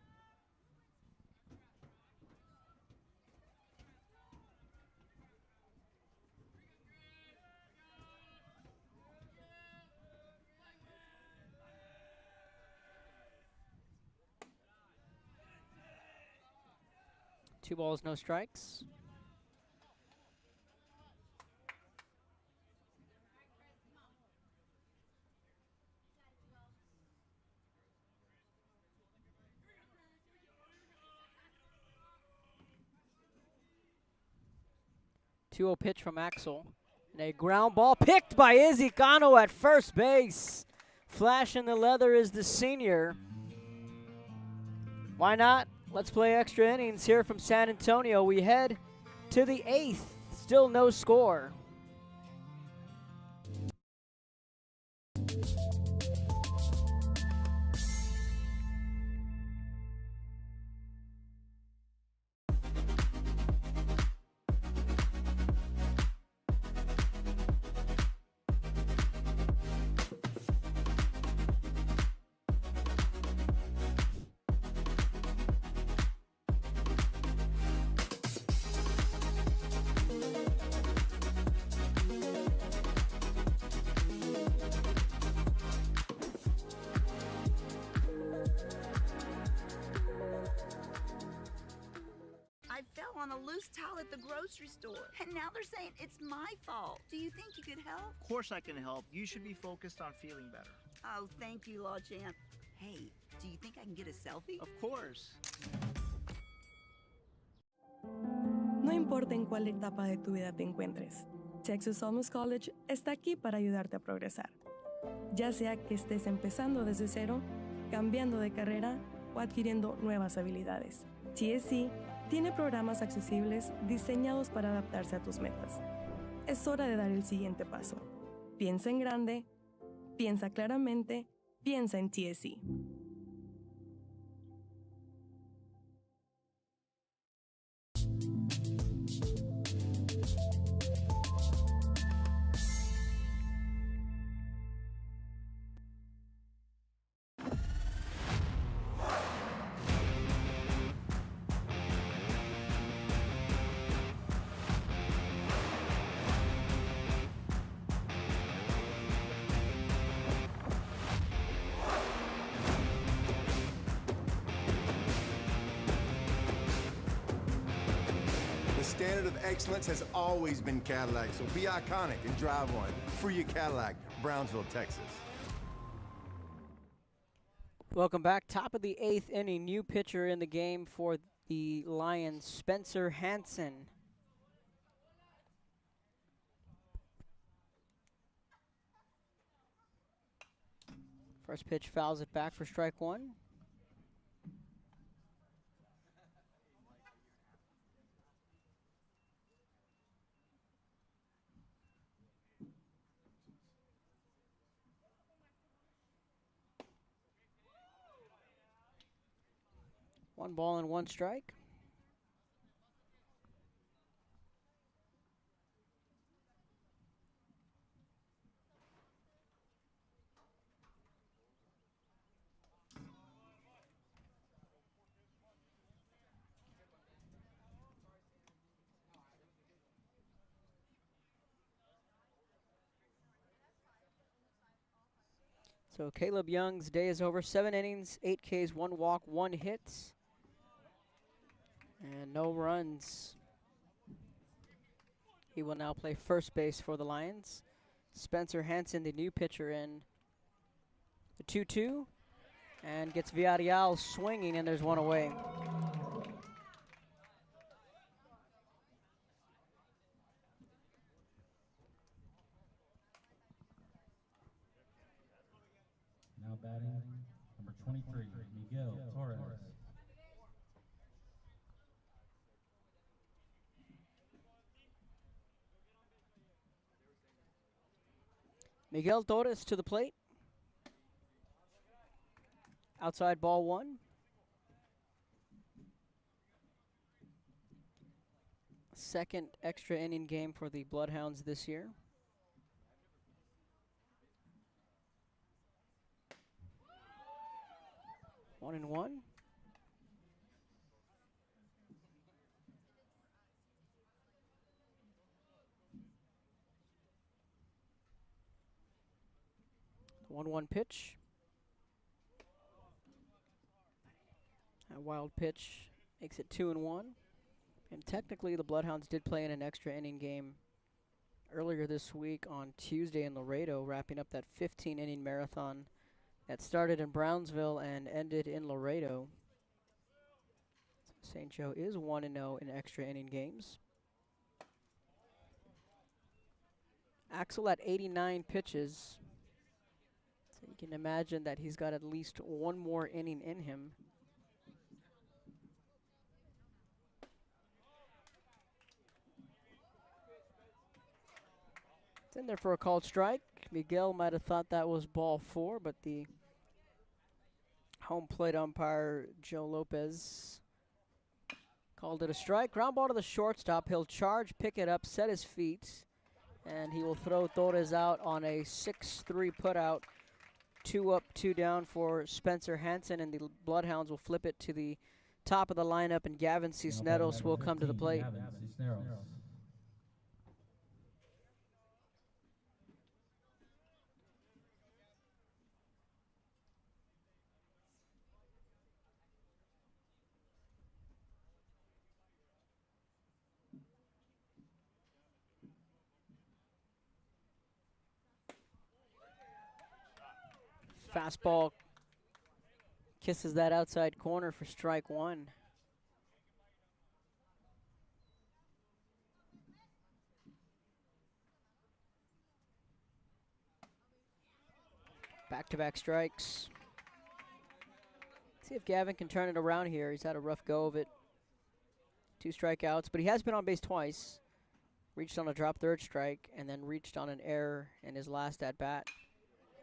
Two balls, no strikes. Two-oh pitch from Axel. And a ground ball picked by Izzy Cano at first base. Flash in the leather is the senior. Why not? Let's play extra innings here from San Antonio. We head to the 8th. Still no score.
a loose towel at the grocery store, and now they're saying it's my fault. Do you think you could help?
Of course I can help. You should be focused on feeling better.
Oh, thank you, Law Champ. Hey, do you think I can get a selfie?
Of course.
No importa en cuál etapa de tu vida te encuentres, Texas Almus College está aquí para ayudarte a progresar. Ya sea que estés empezando desde cero, cambiando de carrera o adquiriendo nuevas habilidades, TSC tiene programas accesibles diseñados para adaptarse a tus metas. Es hora de dar el siguiente paso. Piensa en grande, piensa claramente, piensa en TSC.
The standard of excellence has always been Cadillac, so be iconic and drive one. Free your Cadillac, Brownsville, Texas.
Welcome back. Top of the 8th inning. New pitcher in the game for the Lions, Spencer Hansen. First pitch fouls it back for strike one. One ball and one strike. So Caleb Young's day is over. 7 innings, 8 Ks, 1 walk, 1 hit, and no runs. He will now play first base for the Lions. Spencer Hansen, the new pitcher, in the 2-2, and gets Villarreal swinging, and there's one away.
Now batting, number 23, Miguel Torres.
Miguel Torres to the plate. Outside ball one. Second extra inning game for the Bloodhounds this year. One and one. The 1-1 pitch. A wild pitch makes it 2-1. And technically, the Bloodhounds did play in an extra inning game earlier this week on Tuesday in Laredo, wrapping up that 15-inning marathon that started in Brownsville and ended in Laredo. St. Joe is 1-0 in extra inning games. Axel at 89 pitches. So you can imagine that he's got at least one more inning in him. It's in there for a called strike. Miguel might have thought that was ball 4, but the home plate umpire, Joe Lopez, called it a strike. Ground ball to the shortstop. He'll charge, pick it up, set his feet, and he will throw Torres out on a 6-3 putout. 2 up, 2 down for Spencer Hansen, and the Bloodhounds will flip it to the top of the lineup, and Gavin Cisneros will come to the plate. Fastball kisses that outside corner for strike one. Back-to-back strikes. See if Gavin can turn it around here. He's had a rough go of it. 2 strikeouts, but he has been on base twice. Reached on a drop third strike and then reached on an error in his last at-bat.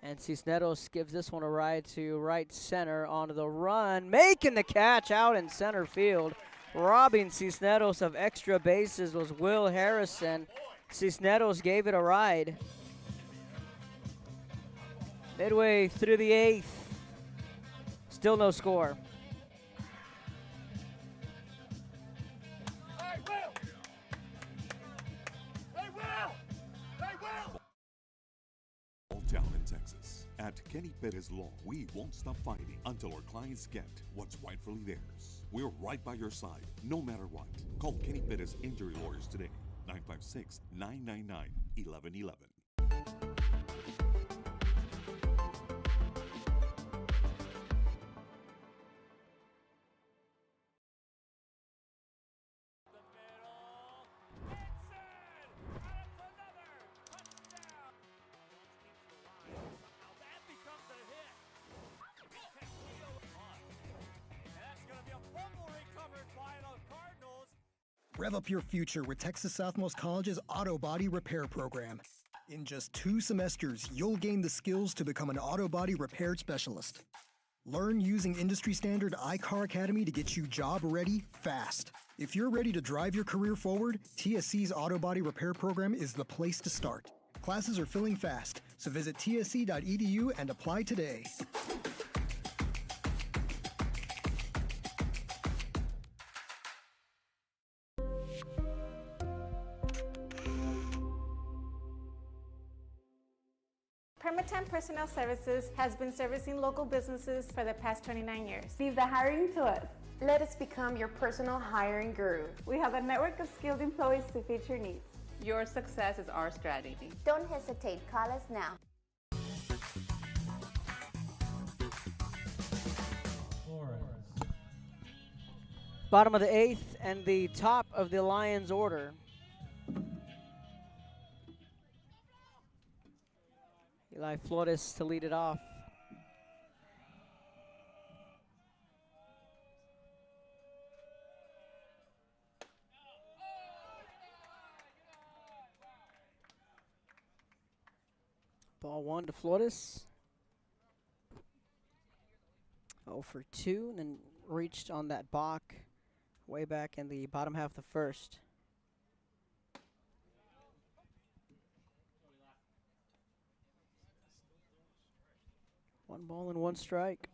And Cisneros gives this one a ride to right center onto the run, making the catch out in center field. Robbing Cisneros of extra bases was Will Harrison. Cisneros gave it a ride. Midway through the 8th, still no score.
Down in Texas. At Kenny Perez Law, we won't stop fighting until our clients get what's rightfully theirs. We're right by your side, no matter what. Call Kenny Perez Injury Lawyers today, 956-999-1111.
Rev up your future with Texas Southmost College's Auto Body Repair Program. In just 2 semesters, you'll gain the skills to become an auto body repair specialist. Learn using industry standard iCar Academy to get you job ready fast. If you're ready to drive your career forward, TSC's Auto Body Repair Program is the place to start. Classes are filling fast, so visit tsc.edu and apply today.
Permatemp Personnel Services has been servicing local businesses for the past 29 years.
Leave the hiring to us.
Let us become your personal hiring guru.
We have a network of skilled employees to fit your needs. Your success is our strategy.
Don't hesitate, call us now.
Bottom of the 8th and the top of the Lions order. Eli Flores to lead it off. Ball 1 to Flores. 0 for 2, and then reached on that balk way back in the bottom half of the first. One ball and 1 strike.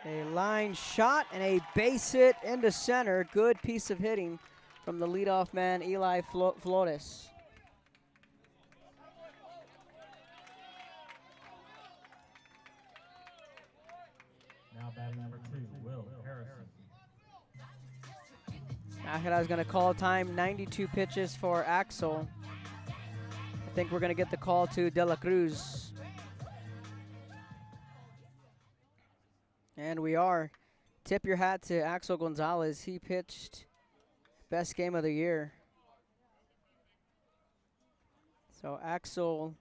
A line shot and a base hit into center. Good piece of hitting from the leadoff man, Eli Flores.
Now batting number 2, Will Harrison.
Nájera is going to call time, 92 pitches for Axel. I think we're going to get the call to De La Cruz. And we are. Tip your hat to Axel Gonzalez. He pitched best game of the year. So Axel,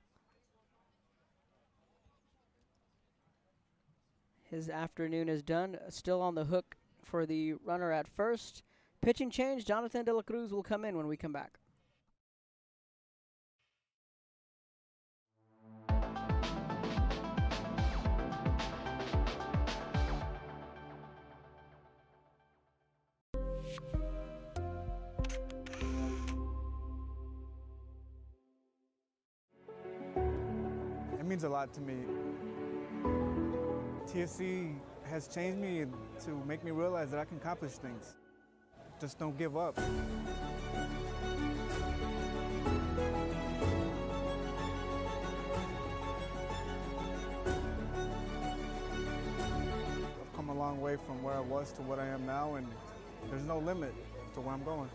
his afternoon is done. Still on the hook for the runner at first. Pitching change, Jonathan De La Cruz will come in when we come back.
It means a lot to me. TSC has changed me to make me realize that I can accomplish things. Just don't give up. I've come a long long way from where I was to what I am now, and there's no limit to where I'm going.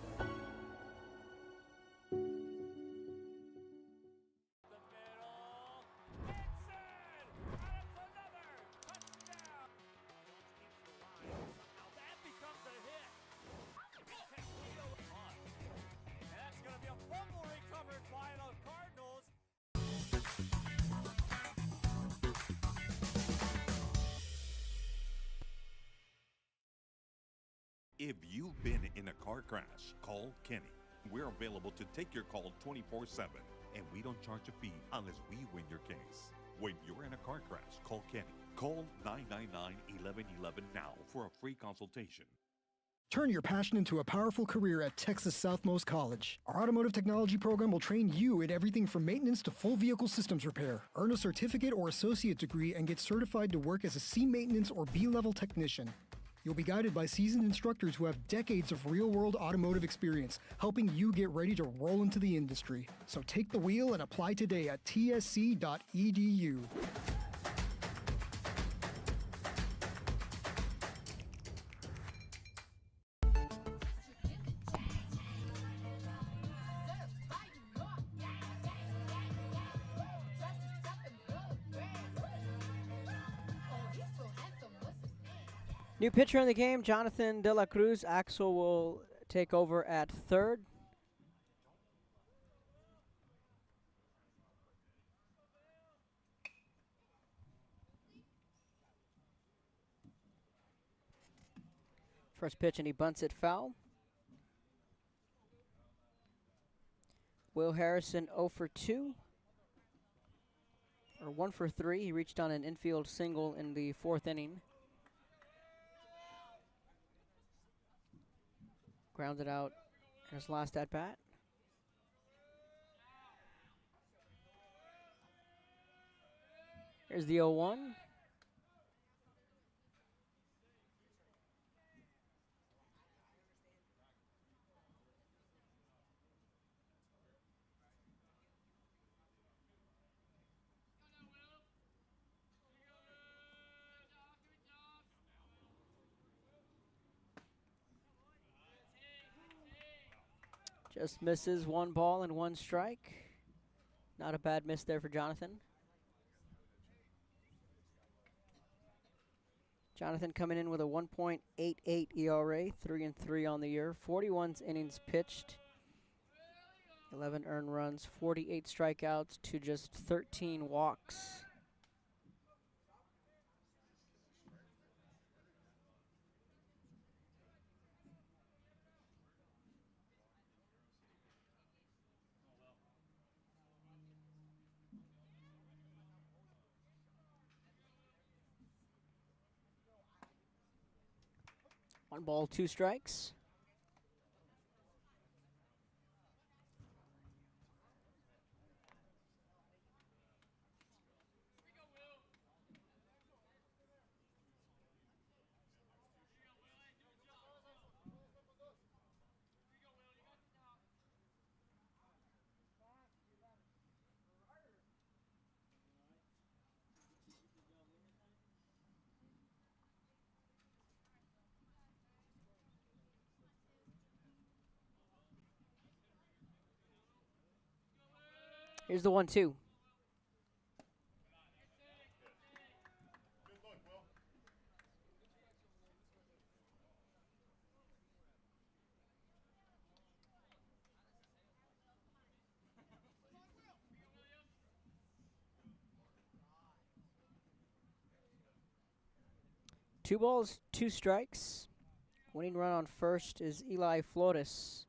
If you've been in a car crash, call Kenny. We're available to take your call 24/7, and we don't charge a fee unless we win your case. When you're in a car crash, call Kenny. Call 999-1111 now for a free consultation.
Turn your passion into a powerful career at Texas Southmost College. Our automotive technology program will train you in everything from maintenance to full vehicle systems repair. Earn a certificate or associate degree and get certified to work as a C maintenance or B-level technician. You'll be guided by seasoned instructors who have decades of real-world automotive experience, helping you get ready to roll into the industry. So take the wheel and apply today at tsc.edu.
New pitcher in the game, Jonathan De La Cruz. Axel will take over at third. First pitch, and he bunts it foul. Will Harrison 0 for 2. Or 1 for 3. He reached on an infield single in the fourth inning. Grounded out in his last at bat. Here's the 0-1. Just misses, 1 ball and 1 strike. Not a bad miss there for Jonathan. Jonathan coming in with a 1.88 ERA, 3-3 on the year, 41 innings pitched, 11 earned runs, 48 strikeouts to just 13 walks. One ball, 2 strikes. Here's the 1-2. Two balls, 2 strikes. Winning run on first is Eli Flores.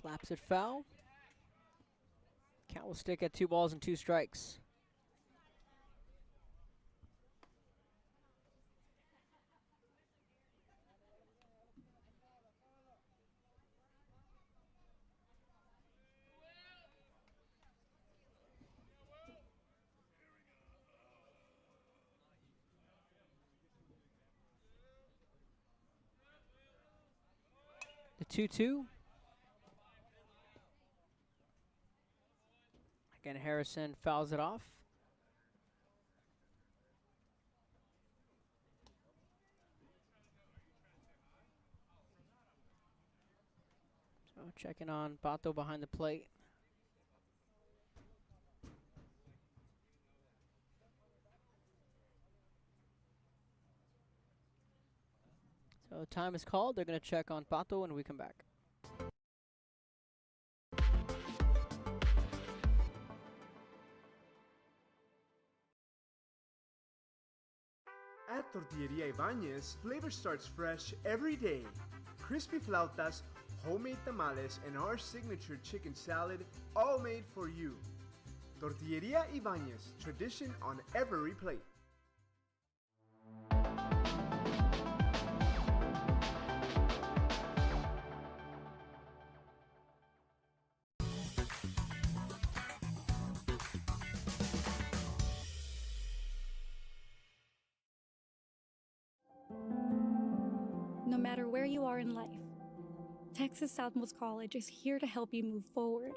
Slaps it foul. Count will stick at 2 balls and 2 strikes. The 2-2. Again, Harrison fouls it off. So checking on Bato behind the plate. So time is called. They're going to check on Pato when we come back.
At Tortilleria Ibañez, flavor starts fresh every day. Crispy flautas, homemade tamales, and our signature chicken salad, all made for you. Tortilleria Ibañez, tradition on every plate.
No matter where you are in life, Texas Southmost College is here to help you move forward.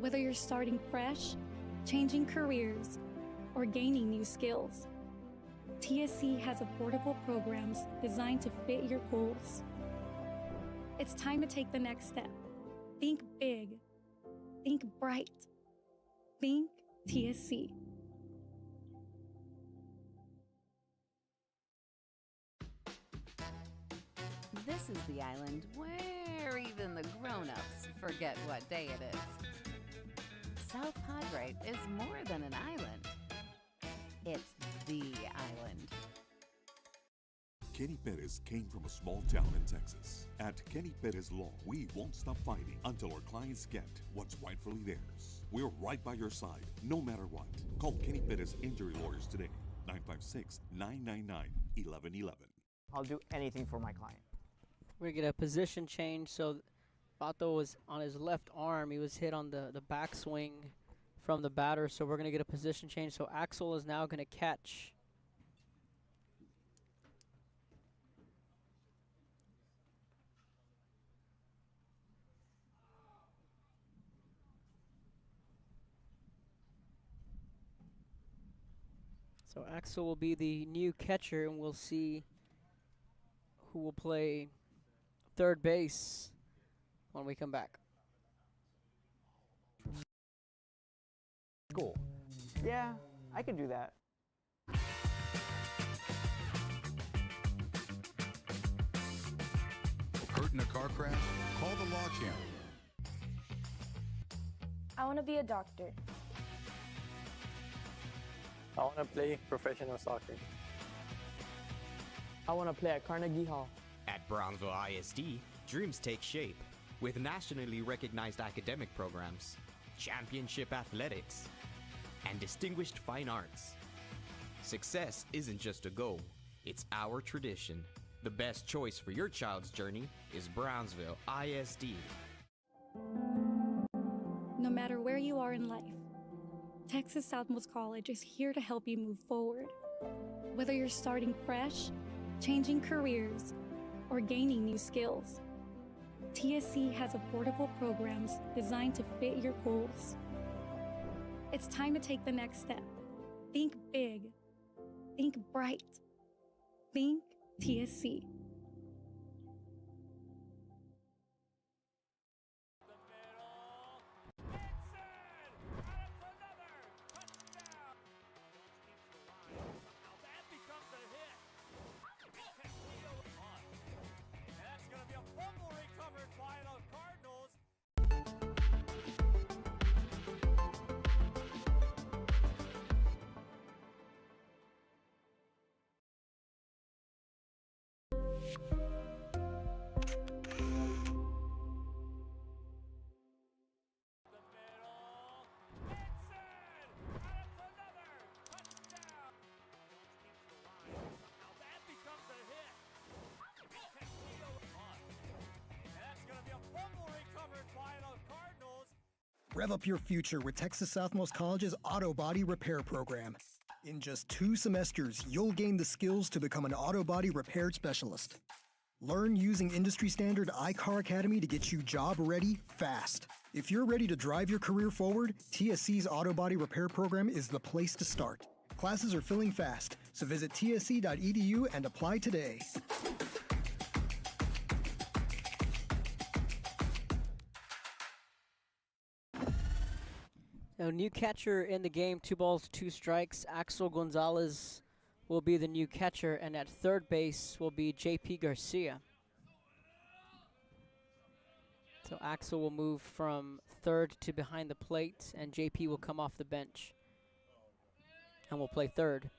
Whether you're starting fresh, changing careers, or gaining new skills, TSC has affordable programs designed to fit your goals. It's time to take the next step. Think big. Think bright. Think TSC.
This is the island where even the grown-ups forget what day it is. South Padre is more than an island. It's the island.
Kenny Perez came from a small town in Texas. At Kenny Perez Law, we won't stop fighting until our clients get what's rightfully theirs. We're right by your side, no matter what. Call Kenny Perez Injury Lawyers today, 956-999-1111.
I'll do anything for my client.
We're going to get a position change. So Pato was on his left arm. He was hit on the backswing from the batter. So we're going to get a position change. So Axel is now going to catch. So Axel will be the new catcher, and we'll see who will play third base when we come back.
Cool. Yeah, I can do that.
Hurt in a car crash? Call the Law Channel.
I want to be a doctor.
I want to play professional soccer. I want to play at Carnegie Hall.
At Brownsville ISD, dreams take shape with nationally recognized academic programs, championship athletics, and distinguished fine arts. Success isn't just a goal, it's our tradition. The best choice for your child's journey is Brownsville ISD.
No matter where you are in life, Texas Southmost College is here to help you move forward. Whether you're starting fresh, changing careers, or gaining new skills, TSC has affordable programs designed to fit your goals. It's time to take the next step. Think big. Think bright. Think TSC.
Rev up your future with Texas Southmost College's Auto Body Repair Program. In just 2 semesters, you'll gain the skills to become an auto body repair specialist. Learn using industry standard iCar Academy to get you job ready fast. If you're ready to drive your career forward, TSC's Auto Body Repair Program is the place to start. Classes are filling fast, so visit tsc.edu and apply today.
So new catcher in the game, 2 balls, 2 strikes. Axel Gonzalez will be the new catcher, and at third base will be JP Garcia. So Axel will move from third to behind the plate, and JP will come off the bench and will play third.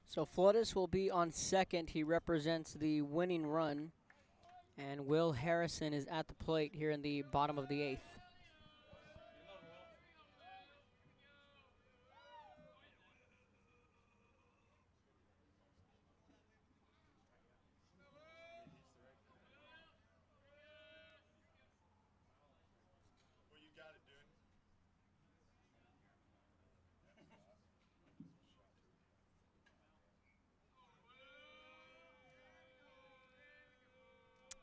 So Flores will be on second. He represents the winning run. And Will Harrison is at the plate here in the bottom of the 8th.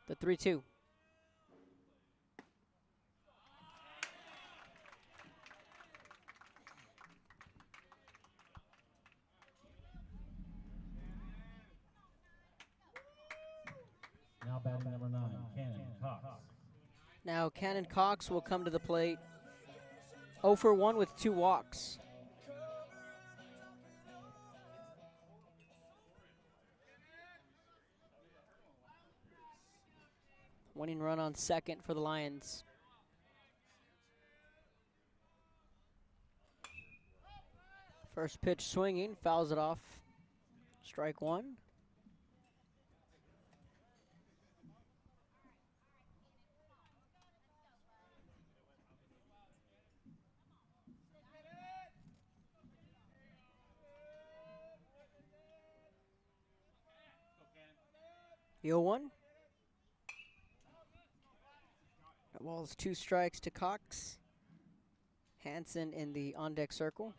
The 3-2.
Now batting number 9, Cannon Cox.
Now Cannon Cox will come to the plate. 0 for 1 with 2 walks. Winning run on second for the Lions. First pitch swinging, fouls it off. Strike 1. The 0-1. That ball's 2 strikes to Cox. Hansen in the on-deck circle.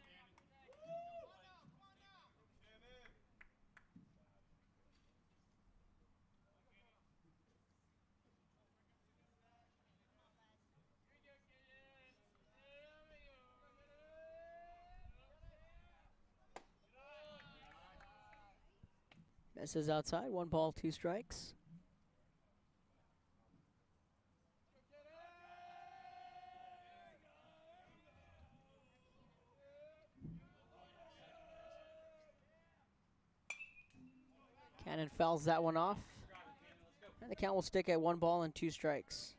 Misses outside, 1 ball, 2 strikes. Cannon fouls that one off. And the count will stick at 1 ball and 2 strikes.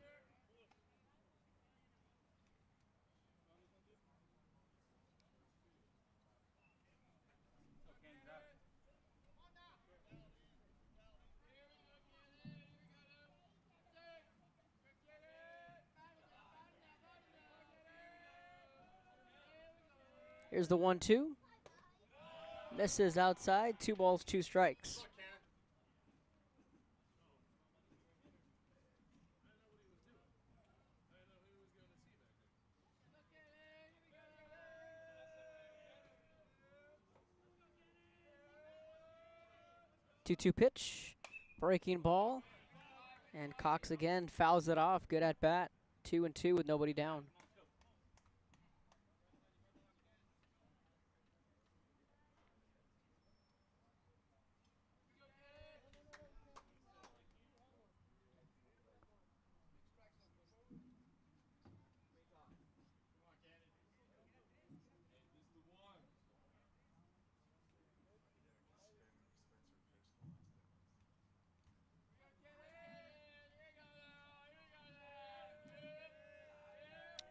Here's the 1-2. Misses outside, 2 balls, 2 strikes. Two-two pitch, breaking ball, and Cox again fouls it off. Good at bat, 2-2 with nobody down.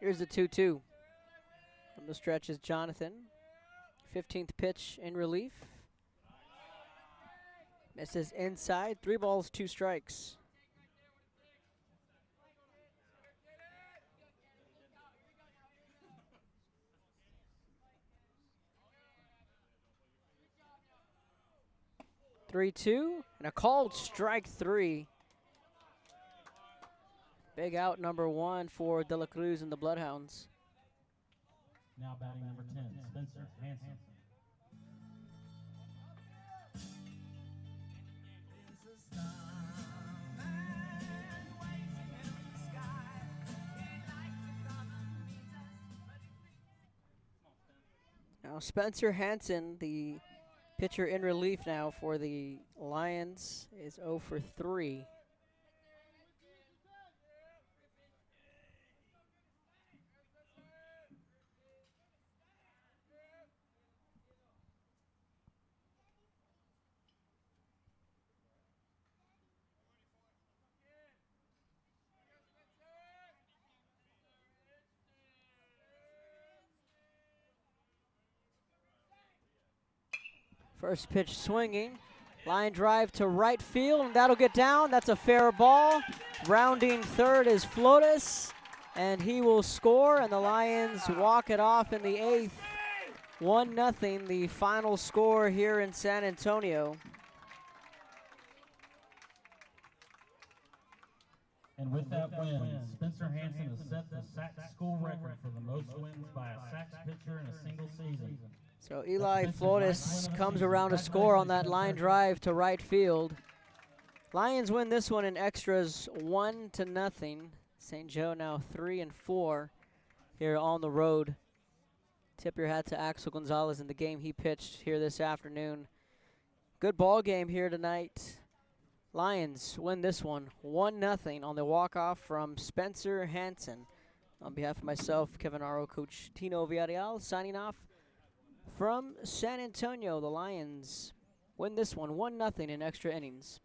Here's the 2-2. From the stretch is Jonathan. 15th pitch in relief. Misses inside. 3 balls, 2 strikes. Three-two, and a called strike 3. Big out number 1 for De La Cruz and the Bloodhounds.
Now batting number 10, Spencer Hansen.
Now Spencer Hansen, the pitcher in relief now for the Lions, is 0 for 3. First pitch swinging. Line drive to right field, and that'll get down. That's a fair ball. Rounding third is Flores, and he will score, and the Lions walk it off in the 8th. 1-0, the final score here in San Antonio.
And with that win, Spencer Hansen has set the sack school record for the most wins by a Sacs pitcher in a single season.
So Eli Flores comes around to score on that line drive to right field. Lions win this one in extras 1-0. St. Joe now 3-4 here on the road. Tip your hat to Axel Gonzalez in the game he pitched here this afternoon. Good ball game here tonight. Lions win this one 1-0 on the walk-off from Spencer Hansen. On behalf of myself, Kevin Aro, Coach Tino Villarreal, signing off from San Antonio. The Lions win this one 1-0 in extra innings.